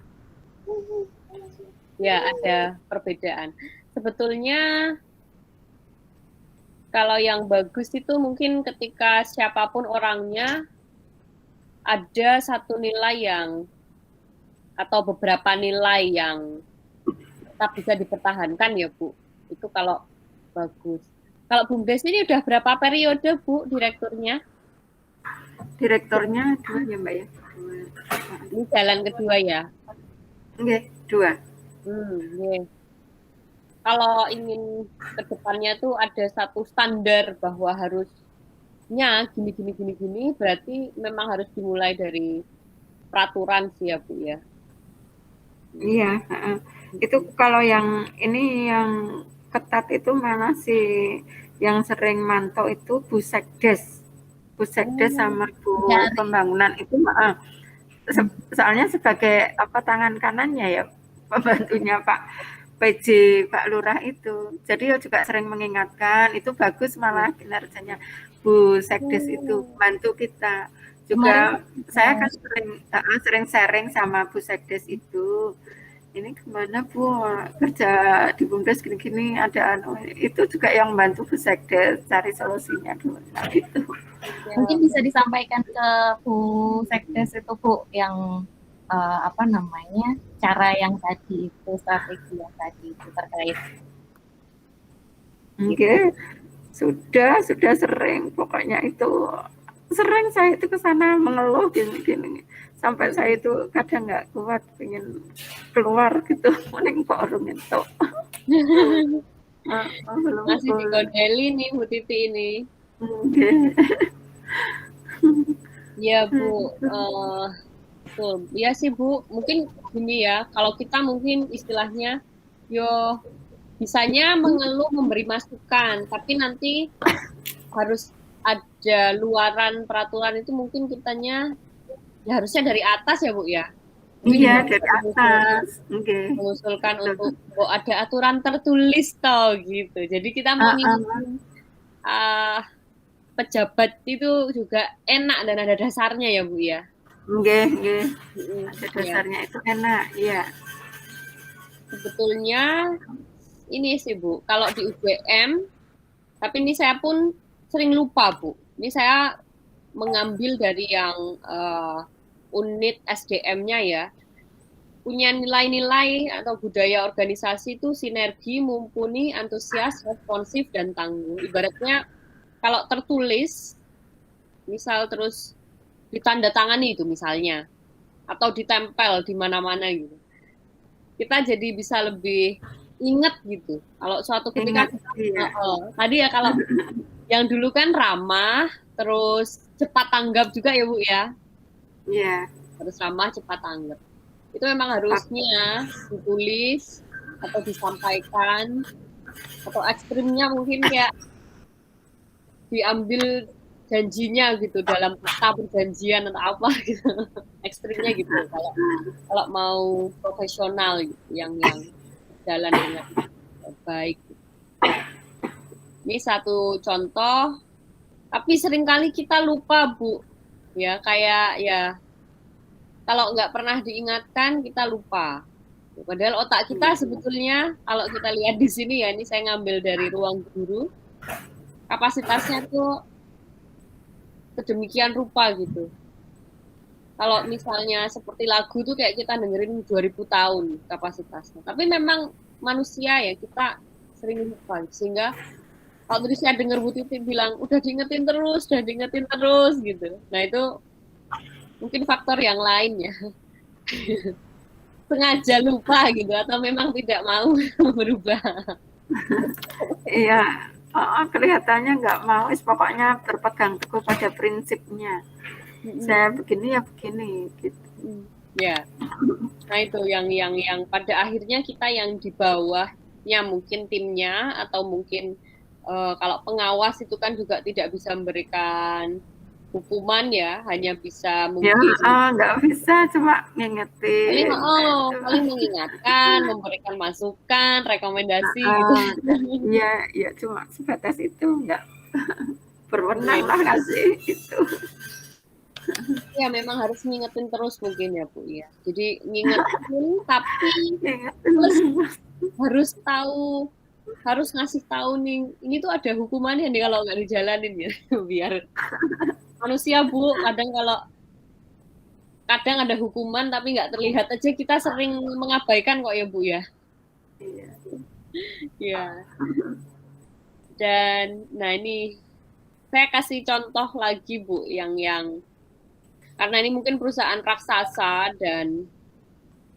Ya ada perbedaan. Sebetulnya kalau yang bagus itu mungkin ketika siapapun orangnya ada satu nilai atau beberapa nilai yang tetap bisa dipertahankan ya Bu. Itu kalau bagus. Kalau BUMDes ini udah berapa periode Bu direkturnya? Direkturnya 2 ya Mbak ya? 2. Ini jalan kedua ya? Oke, 2. Yeah. Kalau ingin ke depannya tuh ada satu standar bahwa harusnya gini, berarti memang harus dimulai dari peraturan sih ya Bu ya. Iya, itu kalau yang ini yang ketat itu malah sih yang sering mantau itu Bu Sekdes sama Bu Pembangunan itu soalnya sebagai tangan kanannya ya, pembantunya Pak PJ Pak Lurah itu. Jadi juga sering mengingatkan, itu bagus malah kinerjanya Bu Sekdes itu, bantu kita. Juga saya kan sering sharing sama Bu Sekdes itu. Ini gimana Bu, kerja di BUMDes gini-gini, ada itu juga yang bantu Bu Sekdes cari solusinya gimana gitu. Mungkin bisa disampaikan ke Bu Sekdes itu Bu yang cara yang tadi itu, strategi yang tadi itu terkait. Oke, sudah sering, pokoknya itu sering saya itu ke sana mengeluh gini-gini. Sampai saya itu kadang nggak kuat, pengen keluar gitu, mending forum itu. Masih digodeli nih Bu Titi ini. Iya Bu, betul. Iya sih Bu, mungkin gini ya, kalau kita mungkin istilahnya, bisanya mengeluh memberi masukan, tapi nanti harus ada luaran peraturan itu mungkin kitanya ya harusnya dari atas ya Bu ya. Iya, dari atas. Mengusulkan untuk ada aturan tertulis toh gitu. Jadi kita mau ngikutin pejabat itu juga enak dan ada dasarnya ya Bu ya. Ada dasarnya itu enak, iya. Sebetulnya ini sih Bu, kalau di UGM, tapi ini saya pun sering lupa Bu. Ini saya mengambil dari yang unit SDM-nya ya, punya nilai-nilai atau budaya organisasi itu sinergi, mumpuni, antusias, responsif, dan tangguh. Ibaratnya kalau tertulis, misal terus ditandatangani itu misalnya, atau ditempel di mana-mana gitu, kita jadi bisa lebih ingat gitu. Kalau suatu ketika tadi ya kalau yang dulu kan ramah, terus cepat tanggap juga ya Bu ya. Iya. Harus ramah, cepat tanggap. Itu memang harusnya ditulis atau disampaikan, atau ekstrimnya mungkin kayak diambil janjinya gitu dalam kata perjanjian atau apa gitu. Ekstrimnya gitu kalau mau profesional gitu, yang jalan dengan baik. Ini satu contoh, tapi seringkali kita lupa Bu ya, kayak ya kalau nggak pernah diingatkan kita lupa. Padahal otak kita sebetulnya kalau kita lihat di sini ya, ini saya ngambil dari ruang guru, kapasitasnya tuh sedemikian rupa gitu. Kalau misalnya seperti lagu tuh kayak kita dengerin 2000 tahun kapasitasnya. Tapi memang manusia ya, kita sering lupa. Sehingga Kalau tadi saya dengar Bu Titi bilang, udah diingetin terus gitu. Nah itu mungkin faktor yang lain ya. Sengaja lupa gitu, atau memang tidak mau berubah. Iya, kelihatannya nggak mau, pokoknya berpegang teguh pada prinsipnya. Saya begini ya begini, gitu. Ya, nah itu yang pada akhirnya kita yang di bawahnya mungkin timnya atau mungkin kalau pengawas itu kan juga tidak bisa memberikan hukuman ya, hanya bisa Ya, mungkin nggak bisa, cuma ngingetin. paling mengingatkan, memberikan masukan, rekomendasi gitu. Iya, ya cuma sebatas itu, nggak berwenang lah ngasih gitu. Ya memang harus ngingetin terus mungkin ya Bu ya. Jadi ngingetin tapi plus harus tahu, harus ngasih tahu nih, ini tuh ada hukumannya nih kalau nggak dijalanin ya. Biar manusia Bu, kadang ada hukuman tapi nggak terlihat aja, kita sering mengabaikan kok ya Bu ya. Iya. Ya. Dan nah ini saya kasih contoh lagi Bu yang karena ini mungkin perusahaan raksasa dan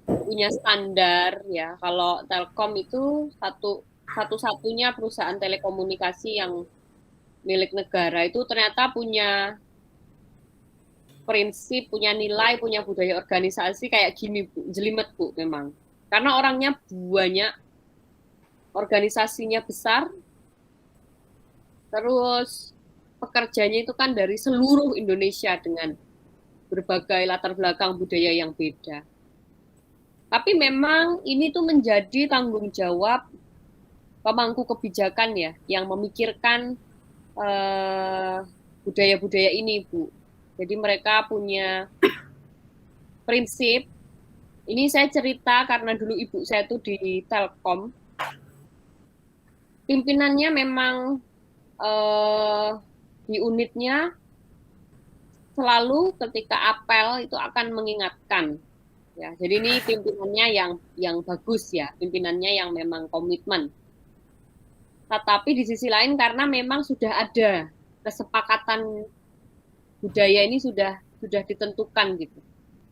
punya standar ya. Kalau Telkom itu satu-satunya perusahaan telekomunikasi yang milik negara, itu ternyata punya prinsip, punya nilai, punya budaya organisasi kayak gini Bu, jelimet Bu memang. Karena orangnya banyak, organisasinya besar, terus pekerjanya itu kan dari seluruh Indonesia dengan berbagai latar belakang budaya yang beda. Tapi memang ini tuh menjadi tanggung jawab pemangku kebijakan ya, yang memikirkan budaya-budaya ini Bu. Jadi mereka punya prinsip. Ini saya cerita karena dulu ibu saya tuh di Telkom. Pimpinannya memang di unitnya selalu ketika apel itu akan mengingatkan ya. Jadi ini pimpinannya yang bagus ya, pimpinannya yang memang komitmen. Tetapi di sisi lain karena memang sudah ada kesepakatan budaya ini sudah ditentukan gitu.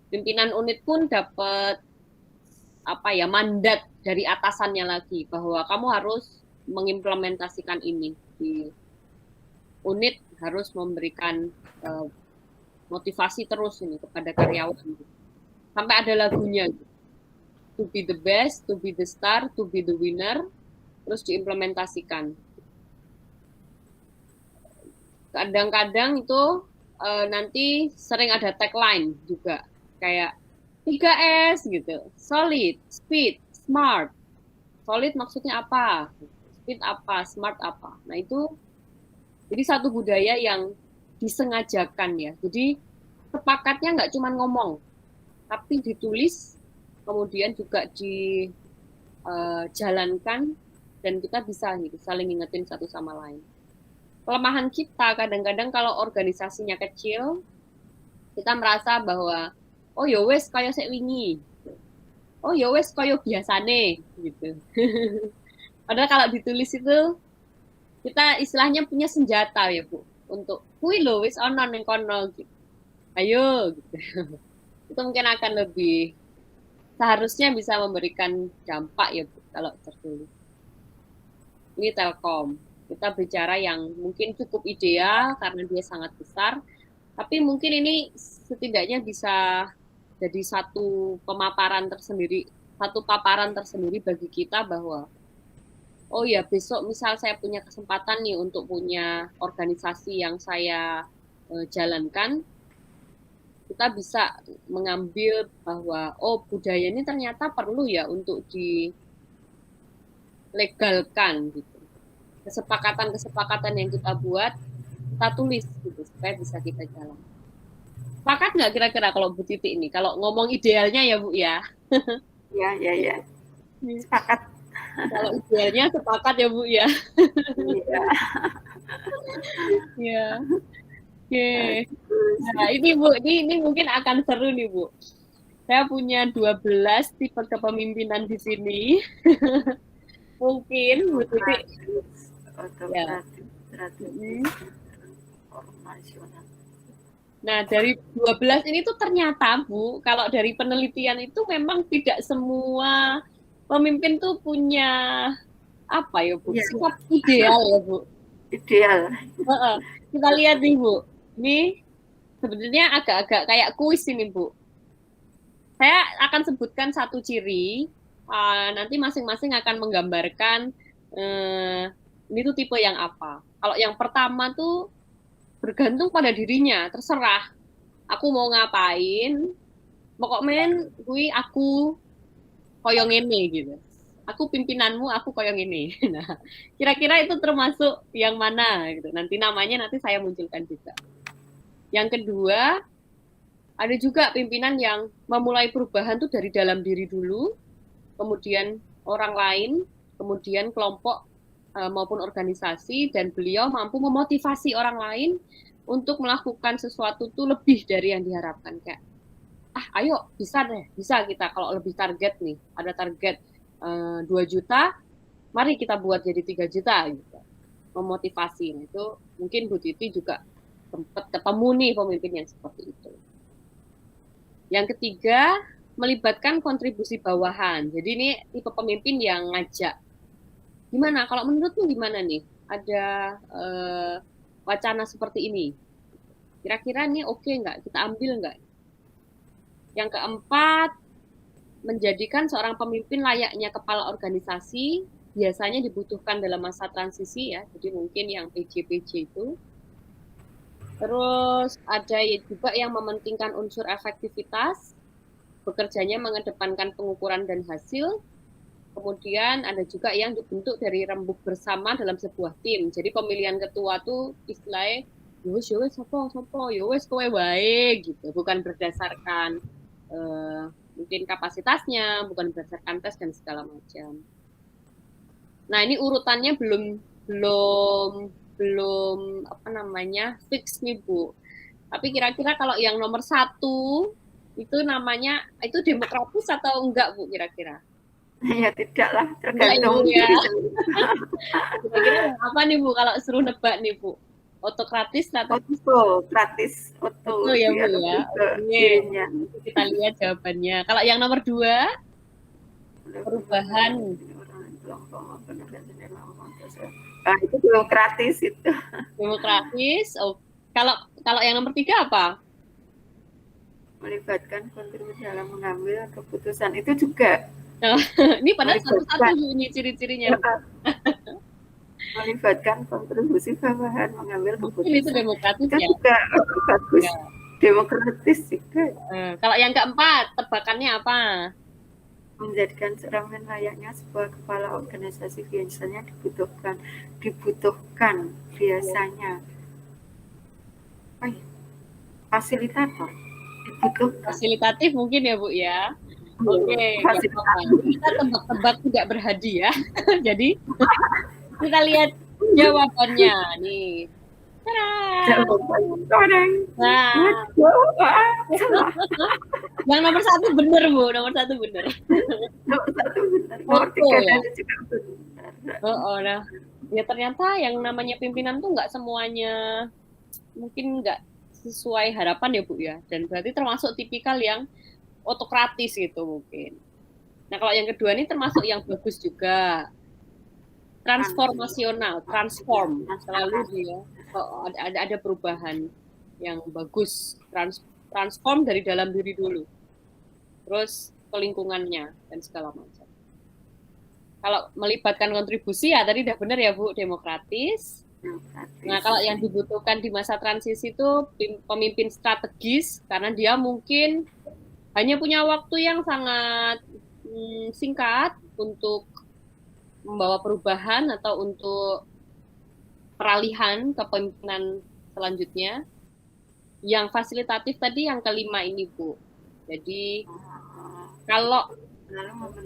Pimpinan unit pun dapat mandat dari atasannya lagi bahwa kamu harus mengimplementasikan ini di unit, harus memberikan motivasi terus ini kepada karyawan. Sampai ada lagunya, to be the best, to be the star, to be the winner, terus diimplementasikan. Kadang-kadang itu nanti sering ada tagline juga, kayak 3S gitu, solid, speed, smart. Solid maksudnya apa? Speed apa? Smart apa? Nah itu, jadi satu budaya yang disengajakan ya. Jadi sepakatnya nggak cuma ngomong, tapi ditulis, kemudian juga dijalankan, dan kita bisa gitu, saling ingetin satu sama lain. Kelemahan kita kadang-kadang kalau organisasinya kecil, kita merasa bahwa oh ya wes kaya sek wingi, oh ya wes kaya biasane gitu. Padahal kalau ditulis itu kita istilahnya punya senjata ya Bu, untuk kuwi lho wis ana ning kono gitu. Ayo gitu. Itu mungkin akan lebih, seharusnya bisa memberikan dampak ya Bu kalau tertulis. Ini Telkom. Kita bicara yang mungkin cukup ideal karena dia sangat besar, tapi mungkin ini setidaknya bisa jadi satu paparan tersendiri bagi kita bahwa oh ya, besok misal saya punya kesempatan nih untuk punya organisasi yang saya jalankan, kita bisa mengambil bahwa oh budaya ini ternyata perlu ya untuk dilegalkan gitu. Kesepakatan-kesepakatan yang kita buat, kita tulis gitu supaya bisa kita jalan. Sepakat nggak kira-kira kalau Bu Titi ini? Kalau ngomong idealnya ya Bu ya? Ya. Sepakat. Kalau idealnya sepakat ya Bu ya? Iya. Ya. Oke. Nah ini Bu, ini mungkin akan seru nih Bu. Saya punya 12 tipe kepemimpinan di sini. Mungkin Bu Titi otokratis, strategis, informasional. Nah, dari 12 ini tuh ternyata, Bu, kalau dari penelitian itu memang tidak semua pemimpin tuh punya apa ya, Bu? Iya. Sikap ideal ya, Bu. Ideal. Kita lihat nih, Bu. Ini sebenarnya agak-agak kayak kuis ini, Bu. Saya akan sebutkan satu ciri, nanti masing-masing akan menggambarkan ini tuh tipe yang apa. Kalau yang pertama tuh bergantung pada dirinya, terserah. Aku mau ngapain, pokoknya gue aku koyong ini gitu. Aku pimpinanmu, aku koyong ini. Nah, kira-kira itu termasuk yang mana gitu. Nanti namanya saya munculkan juga. Yang kedua, ada juga pimpinan yang memulai perubahan tuh dari dalam diri dulu, kemudian orang lain, kemudian kelompok maupun organisasi, dan beliau mampu memotivasi orang lain untuk melakukan sesuatu tuh lebih dari yang diharapkan. Kayak, ayo bisa deh, bisa kita kalau lebih target nih, ada target 2 juta, mari kita buat jadi 3 juta gitu. Memotivasi. Nah, itu mungkin Bu Titi juga sempat ketemu nih pemimpin yang seperti itu. Yang ketiga, melibatkan kontribusi bawahan. Jadi ini tipe pemimpin yang ngajak. Gimana? Kalau menurutmu gimana nih? Ada wacana seperti ini. Kira-kira ini oke nggak? Kita ambil nggak? Yang keempat, menjadikan seorang pemimpin layaknya kepala organisasi, biasanya dibutuhkan dalam masa transisi ya, jadi mungkin yang PJ-PJ itu. Terus ada juga yang mementingkan unsur efektivitas, bekerjanya mengedepankan pengukuran dan hasil. Kemudian ada juga yang dibentuk dari rembuk bersama dalam sebuah tim. Jadi pemilihan ketua tuh istilahnya, yowes sopo, yowes kowe baik gitu, bukan berdasarkan mungkin kapasitasnya, bukan berdasarkan tes dan segala macam. Nah, ini urutannya belum apa namanya fix nih, Bu. Tapi kira-kira kalau yang nomor 1 itu namanya itu demokratis atau enggak, Bu, kira-kira? Ya tidak lah, tergantung ya. Kira-kira apa nih, Bu, kalau suruh nebak nih, Bu? Otokratis atau otokratis? Betul ya, Bu ya. Oke. Kita lihat jawabannya. Kalau yang nomor 2, perubahan. Nah, itu demokratis itu. Demokratis. Oh, kalau yang nomor 3 apa? Melibatkan kontribusi dalam mengambil keputusan, itu juga. Ini padahal satu-satu ini ciri-cirinya. Melibatkan kontribusi bawahan mengambil keputusan. Itu demokratis itu ya. Juga bagus. Ya. Demokratis juga. Kalau yang keempat, tebakannya apa? Menjadikan seorang layaknya sebuah kepala organisasi, biasanya dibutuhkan biasanya. Fasilitator. Dibutuhkan. Fasilitatif mungkin ya, Bu ya. Oke. Kita tebak-tebak tidak berhadiah. Jadi kita lihat jawabannya nih. Nah, yang nomor 1 benar, Bu. Nomor 1 benar. Nomor 1 benar. Nomor 3 juga benar. Nah, ya ternyata yang namanya pimpinan tuh nggak semuanya mungkin nggak sesuai harapan ya, Bu ya. Dan berarti termasuk tipikal yang otokratis gitu mungkin. Nah, kalau yang kedua ini termasuk yang bagus juga. Transformasional, selalu dia ada perubahan yang bagus, transform dari dalam diri dulu, terus ke lingkungannya dan segala macam. Kalau melibatkan kontribusi ya tadi udah benar ya, Bu, demokratis. Nah, kalau yang dibutuhkan di masa transisi itu pemimpin strategis, karena dia mungkin hanya punya waktu yang sangat singkat untuk membawa perubahan atau untuk peralihan kepemimpinan selanjutnya. Yang fasilitatif tadi yang kelima ini, Bu. Jadi kalau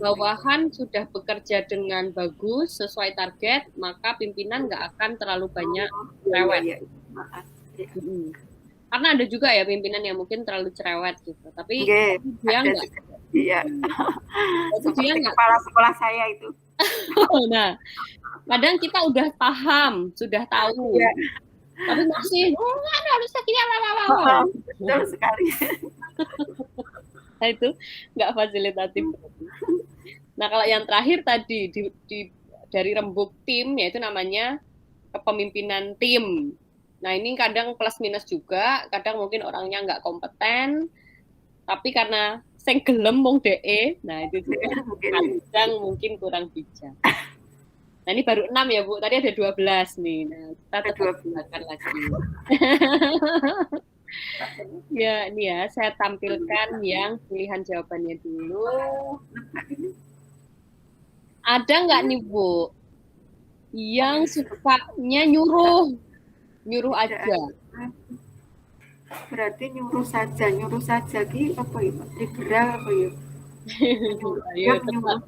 bawahan sudah bekerja dengan bagus sesuai target, maka pimpinan nggak akan terlalu banyak cerewet. Karena ada juga ya pimpinan yang mungkin terlalu cerewet gitu, tapi dia nggak. Iya. Seperti kepala sekolah saya itu. Nah, kadang kita udah paham, sudah tahu, Ya. tapi masih harusnya gini Betul sekali. Nah, itu nggak fasilitatif. Nah, kalau yang terakhir tadi dari rembuk tim, yaitu namanya kepemimpinan tim. Nah, ini kadang plus minus juga, kadang mungkin orangnya nggak kompeten, tapi karena sing gelem mung DE, nah itu juga kadang mungkin kurang bijak. Nah, ini baru 6 ya, Bu. Tadi ada 12 nih. Nah, kita tetap gunakan lagi. Ya, ini ya, saya tampilkan yang pilihan jawabannya dulu. Ada nggak nih, Bu, yang sukanya nyuruh aja? Berarti nyuruh saja ki apa ya? Liberal apa ya? Ayo, tetap.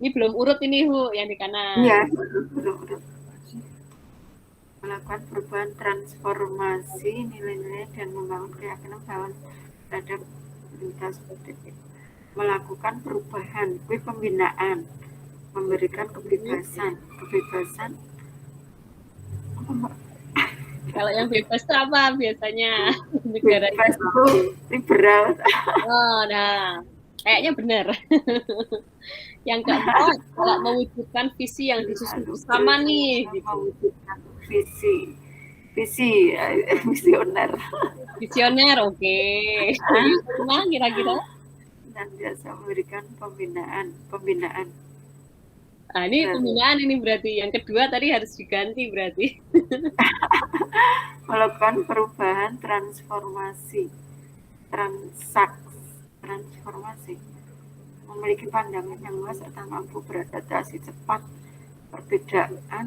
Ini belum urut ini, Bu, yang di kanan. Iya, belum urut. Melakukan perubahan transformasi nilai-nilai dan membangun keyakinan bahwa terhadap lintas budaya. Melakukan perubahan, pembinaan, memberikan kebebasan. Kalau yang bebas itu apa biasanya? Negara itu liberal. Oh, nah, kayaknya benar. Yang keempat, kalau mewujudkan visi yang disusun bersama nih, gitu. Mewujudkan visi visioner. Visioner, oke. Nah, kira-kira? Dan biasa memberikan pembinaan. Nah, ini pembinaan ini berarti. Yang kedua tadi harus diganti berarti. Melakukan perubahan transformasi. Memiliki pandangan yang luas serta mampu beradaptasi cepat perbedaan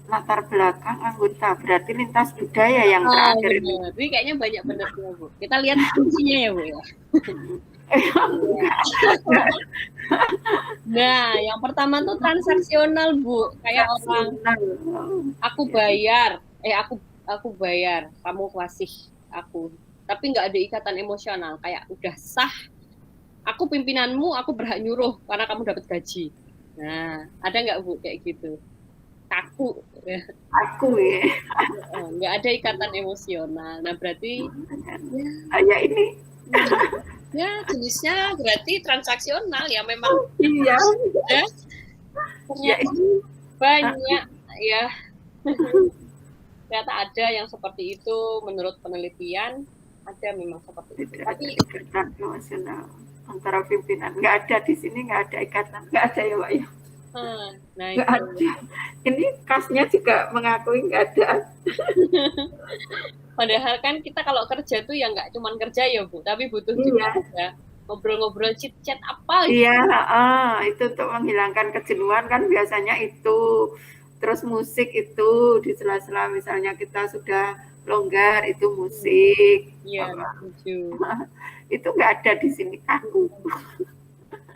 latar belakang anggota, berarti lintas budaya yang terakhir ini. Jadi kayaknya banyak benar ya, Bu. Kita lihat kuncinya ya, Bu ya. Nah, yang pertama tuh transaksional, Bu. Kayak orang aku bayar, aku bayar, kamu kasih aku. Tapi nggak ada ikatan emosional, kayak udah sah. Aku pimpinanmu, aku berhak nyuruh karena kamu dapat gaji. Nah, ada nggak, Bu, kayak gitu? Kaku. Aku ya. Nggak ada ikatan emosional. Nah, berarti ya ini. Ya, jenisnya berarti transaksional ya, memang. Iya. Ya, banyak ya. Ternyata ada yang seperti itu menurut penelitian, ada memang seperti itu. Tapi ikatan emosional antara pimpinan nggak ada di sini, nggak ada ikatan, nggak ada ya, Pak ya. Nah, nggak ada. Ini kasnya juga mengakui nggak ada. Padahal kan kita kalau kerja tuh ya nggak cuma kerja ya, Bu, tapi butuh juga ngobrol-ngobrol chit-chat apa gitu. Iya, itu untuk menghilangkan kejenuhan kan biasanya itu. Terus musik itu di sela-sela misalnya kita sudah longgar itu musik. Iya, setuju. Itu nggak ada di sini, kaku.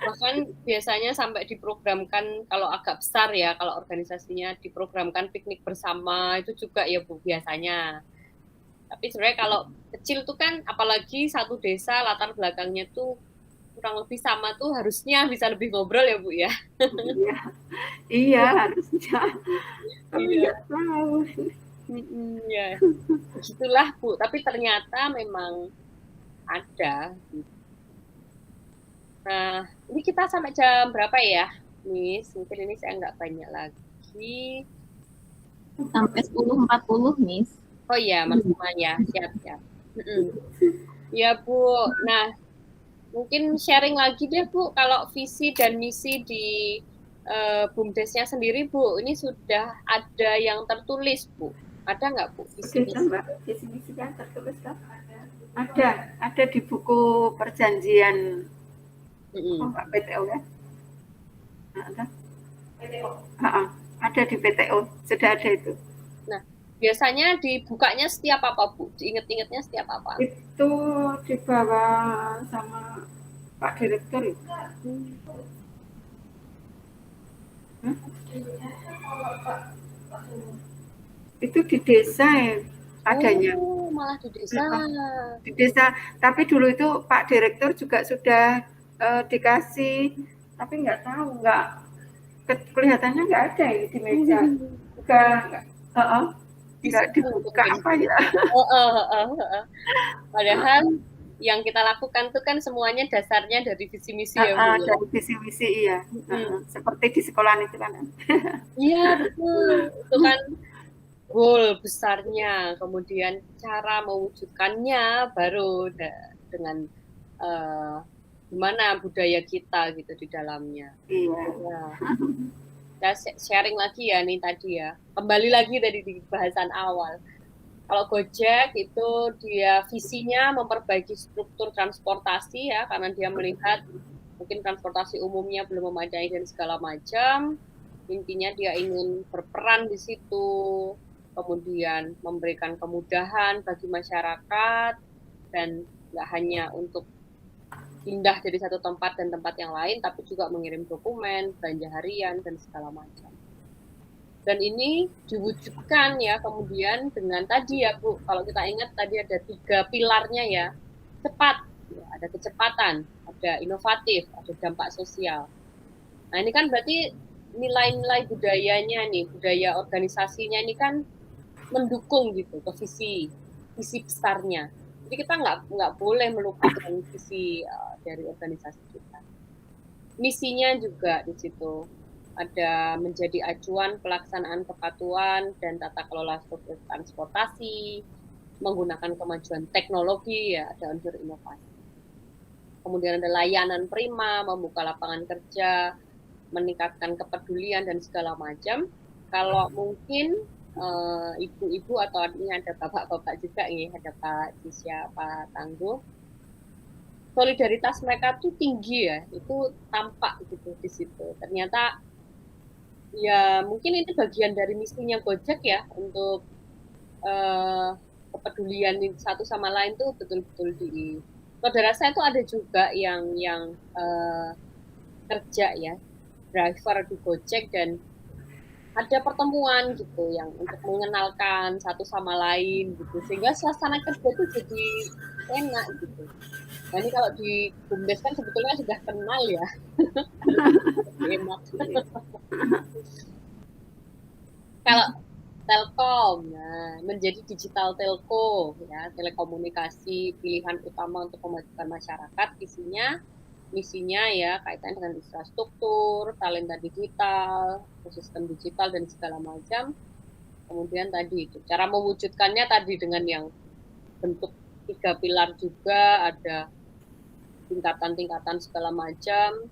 Bahkan biasanya sampai diprogramkan kalau agak besar ya, kalau organisasinya diprogramkan piknik bersama itu juga ya, Bu, biasanya. Tapi sebenarnya kalau kecil tuh kan, apalagi satu desa latar belakangnya tuh kurang lebih sama tuh, harusnya bisa lebih ngobrol ya, Bu ya. Iya harusnya. Tapi nggak tahu. Ya, begitulah, Bu. Tapi ternyata memang ada. Nah, ini kita sampai jam berapa ya, Miss? Mungkin ini saya nggak banyak lagi. Sampai 10.40, Miss. Oh iya, maksimal ya. Siap. Ya, Bu. Nah, mungkin sharing lagi deh, Bu, kalau visi dan misi di BUMDes-nya sendiri, Bu. Ini sudah ada yang tertulis, Bu. Ada nggak, Bu? Visi-misinya tertulis kan? Ada di buku perjanjian PTO ya? Ada di PTO, sudah ada itu. Nah, biasanya dibukanya setiap apa, Bu? Diinget-ingetnya setiap apa? Itu dibawa sama Pak Direktur itu. Itu di desa ya adanya. Oh, malah di desa. Di desa, tapi dulu itu Pak Direktur juga sudah dikasih, tapi nggak tahu, kelihatannya nggak ada ya di meja. Nggak dibuka apa ya. Padahal yang kita lakukan tuh kan semuanya dasarnya dari visi misi ya Bu. Dari visi misi iya. Seperti di sekolah itu kan. Iya betul, itu kan goal besarnya, kemudian cara mewujudkannya baru dengan gimana budaya kita gitu di dalamnya. Iya. Ya. Kita sharing lagi ya nih tadi ya, kembali lagi tadi di bahasan awal. Kalau Gojek itu dia visinya memperbaiki struktur transportasi ya, karena dia melihat mungkin transportasi umumnya belum memadai dan segala macam. Intinya dia ingin berperan di situ, kemudian memberikan kemudahan bagi masyarakat, dan nggak hanya untuk pindah dari satu tempat dan tempat yang lain, tapi juga mengirim dokumen, belanja harian, dan segala macam. Dan ini diwujudkan ya kemudian dengan tadi ya Bu, kalau kita ingat tadi ada 3 pilarnya ya, cepat, ya, ada kecepatan, ada inovatif, ada dampak sosial. Nah ini kan berarti nilai-nilai budayanya nih, budaya organisasinya ini kan mendukung gitu ke visi besarnya. Jadi kita nggak boleh melupakan visi dari organisasi kita. Misinya juga di situ ada menjadi acuan pelaksanaan kepatuhan dan tata kelola struktur transportasi, menggunakan kemajuan teknologi ya, ada unsur inovasi. Kemudian ada layanan prima, membuka lapangan kerja, meningkatkan kepedulian dan segala macam. Kalau mungkin ibu-ibu atau artinya ada bapak-bapak juga nih, ada Pak Cisya, Pak Tangguh, solidaritas mereka tuh tinggi ya, itu tampak gitu di situ. Ternyata ya mungkin ini bagian dari misinya Gojek ya, untuk kepedulian satu sama lain tuh betul-betul di. Saudara saya tuh ada juga yang kerja ya, driver di Gojek, dan ada pertemuan gitu yang untuk mengenalkan satu sama lain gitu, sehingga suasana kerja itu jadi enak gitu. Nah ini kalau di BUMDes kan sebetulnya sudah kenal ya. Enak. Kalau Telkom, nah, menjadi digital telco ya, telekomunikasi pilihan utama untuk memajukan masyarakat, misinya ya kaitannya dengan infrastruktur, talenta digital, ekosistem digital dan segala macam. Kemudian tadi itu cara mewujudkannya tadi dengan yang bentuk 3 pilar juga, ada tingkatan-tingkatan segala macam.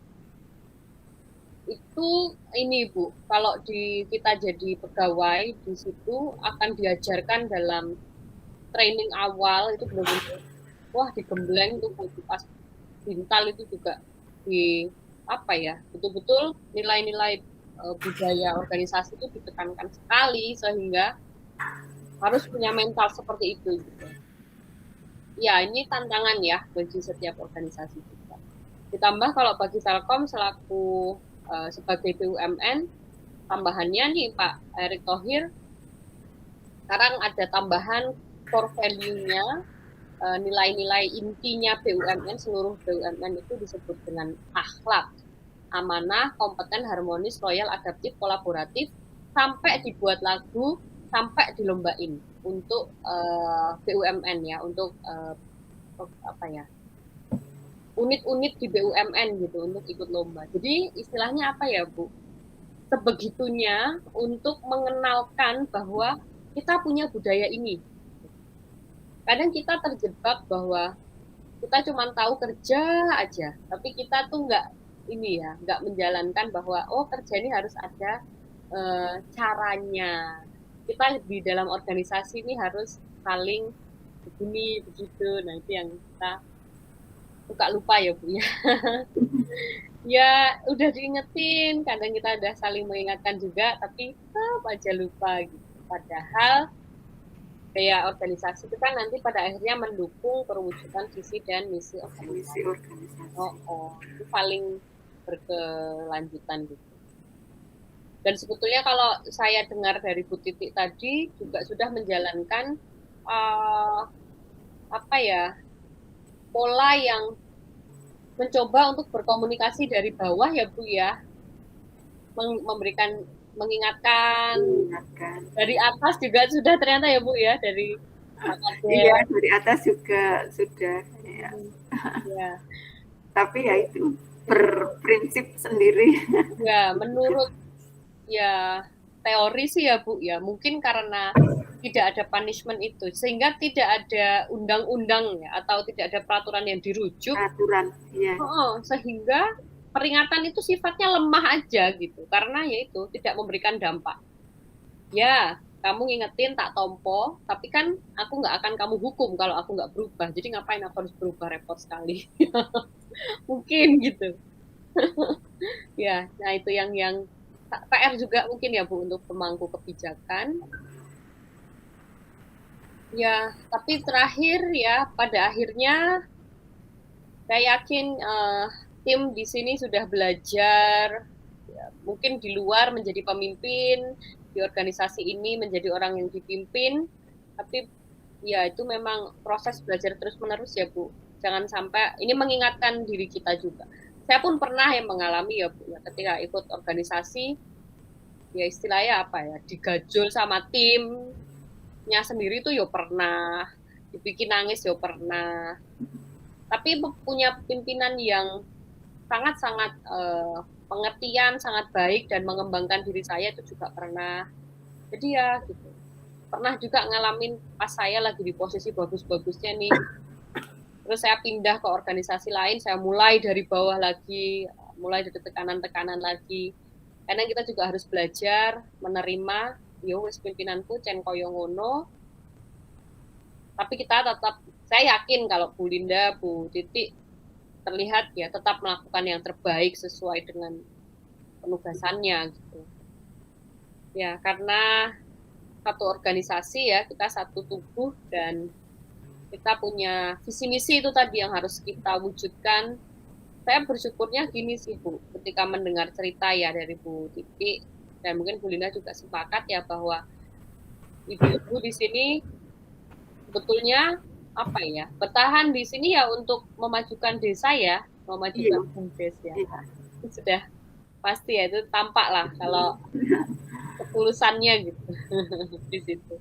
Itu ini Bu, kalau kita jadi pegawai di situ akan diajarkan dalam training awal itu benar-benar wah digembleng tuh pas Bintal itu juga di apa ya, betul-betul nilai-nilai budaya organisasi itu ditekankan sekali, sehingga harus punya mental seperti itu gitu. Ya ini tantangan ya bagi setiap organisasi juga. Ditambah kalau bagi Telkom selaku sebagai BUMN, tambahannya nih Pak Erick Thohir, sekarang ada tambahan core value-nya, nilai-nilai intinya BUMN, seluruh BUMN itu disebut dengan akhlak, amanah, kompeten, harmonis, loyal, adaptif, kolaboratif, sampai dibuat lagu, sampai dilombain untuk BUMN ya, untuk apa ya, unit-unit di BUMN gitu untuk ikut lomba. Jadi istilahnya apa ya Bu? Sebegitunya untuk mengenalkan bahwa kita punya budaya ini. Kadang kita terjebak bahwa kita cuma tahu kerja aja, tapi kita tuh nggak menjalankan bahwa oh kerja ini harus ada caranya. Kita di dalam organisasi ini harus saling begini begitu. Nah itu yang kita suka lupa ya Bu ya. Ya udah diingetin, kadang kita udah saling mengingatkan juga, tapi tetap aja lupa gitu. Padahal kayak organisasi itu kan nanti pada akhirnya mendukung perwujudan visi dan misi organisasi. Itu paling berkelanjutan gitu. Dan sebetulnya kalau saya dengar dari Bu Titik tadi juga sudah menjalankan pola yang mencoba untuk berkomunikasi dari bawah ya Bu ya. memberikan mengingatkan Mengingatkan. dari atas juga sudah ternyata ya Bu ya, dari Iya, dari atas juga sudah ya. Ya. Tapi ya itu berprinsip sendiri. Ya, menurut ya teori sih ya Bu ya, mungkin karena tidak ada punishment itu sehingga tidak ada undang-undang ya atau tidak ada peraturan yang dirujuk. Aturan, ya. Sehingga peringatan itu sifatnya lemah aja gitu, karena yaitu tidak memberikan dampak. Ya, kamu ngingetin tak tompo, tapi kan aku nggak akan kamu hukum kalau aku nggak berubah. Jadi ngapain aku harus berubah, repot sekali. Mungkin gitu. Ya, nah itu yang PR juga mungkin ya Bu untuk pemangku kebijakan. Ya, tapi terakhir ya pada akhirnya saya yakin tim di sini sudah belajar, ya, mungkin di luar menjadi pemimpin, di organisasi ini menjadi orang yang dipimpin, tapi ya itu memang proses belajar terus-menerus ya Bu. Jangan sampai, ini mengingatkan diri kita juga. Saya pun pernah yang mengalami ya Bu, ya, ketika ikut organisasi, ya istilahnya apa ya, digajul sama timnya sendiri tuh ya pernah, dibikin nangis ya pernah. Tapi punya pimpinan yang sangat-sangat pengertian, sangat baik dan mengembangkan diri saya itu juga pernah. Jadi ya gitu. Pernah juga ngalamin pas saya lagi di posisi bagus-bagusnya nih. Terus saya pindah ke organisasi lain, saya mulai dari bawah lagi, mulai dari tekanan-tekanan lagi. Karena kita juga harus belajar menerima, yo wis pimpinanku cen koyo ngono. Tapi kita tetap, saya yakin kalau Bu Linda, Bu Titik terlihat ya tetap melakukan yang terbaik sesuai dengan penugasannya gitu. Ya, karena satu organisasi ya, kita satu tubuh dan kita punya visi misi itu tadi yang harus kita wujudkan. Saya bersyukurnya gini sih Bu, ketika mendengar cerita ya dari Bu Titik dan mungkin Bu Linda juga sepakat ya bahwa ibu-ibu di sini sebetulnya apa ya, bertahan di sini ya untuk memajukan desa ya, memajukan BUMDes ya. Itu sudah pasti ya, itu tampak lah kalau ketulusannya gitu di situ.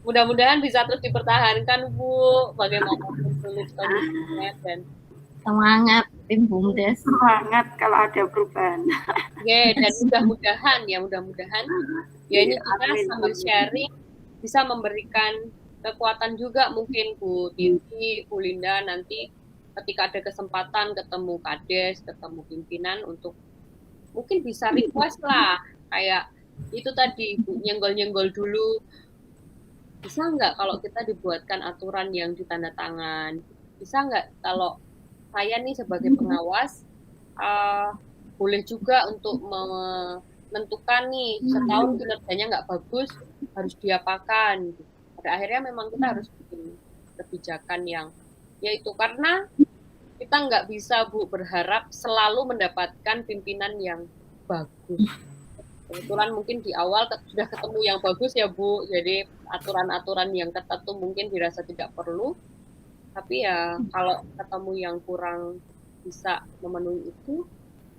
Mudah-mudahan bisa terus dipertahankan Bu, bagaimanapun sulit kondisinya dan semangat tim BUMDes. Semangat kalau ada perubahan. Ya, dan mudah-mudahan ya ini kita sambil sharing bisa memberikan kekuatan juga mungkin Bu Titi, Bu Linda nanti ketika ada kesempatan ketemu Kades, ketemu pimpinan untuk mungkin bisa request lah kayak itu tadi Bu, nyenggol-nyenggol dulu, bisa nggak kalau kita dibuatkan aturan yang ditandatangan, bisa nggak kalau saya nih sebagai pengawas boleh juga untuk menentukan nih setahun kinerjanya nggak bagus harus diapakan. Pada akhirnya memang kita harus bikin kebijakan yang yaitu karena kita nggak bisa Bu berharap selalu mendapatkan pimpinan yang bagus. Kebetulan mungkin di awal sudah ketemu yang bagus ya Bu, jadi aturan-aturan yang ketat tuh mungkin dirasa tidak perlu. Tapi ya kalau ketemu yang kurang bisa memenuhi itu,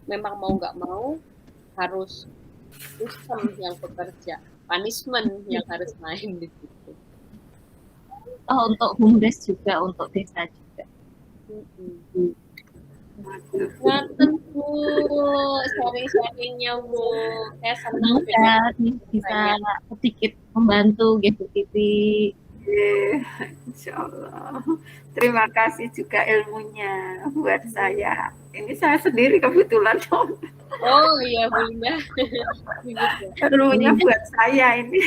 memang mau nggak mau harus sistem yang bekerja, punishment yang harus main di situ. Oh, untuk BUMDes juga, untuk desa juga. Nah, tentu sharing-sharingnya Bu, saya senang bisa sedikit membantu gitu Titi. Insya Allah. Terima kasih juga ilmunya buat saya. Ini saya sendiri kebetulan. Oh iya Bu Linda. Ilmunya buat saya ini.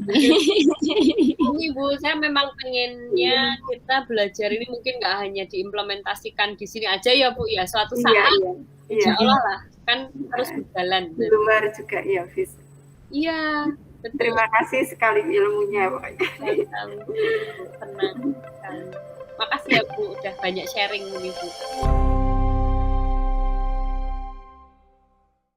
Ini Bu, saya memang pengennya kita belajar ini mungkin nggak hanya diimplementasikan di sini aja ya Bu ya, suatu saat insya Allah lah kan terus berjalan. Di luar juga ya Fis. Iya. Terima kasih sekali ilmunya Pak. Senang. Makasih ya Bu, udah banyak sharing ini Bu.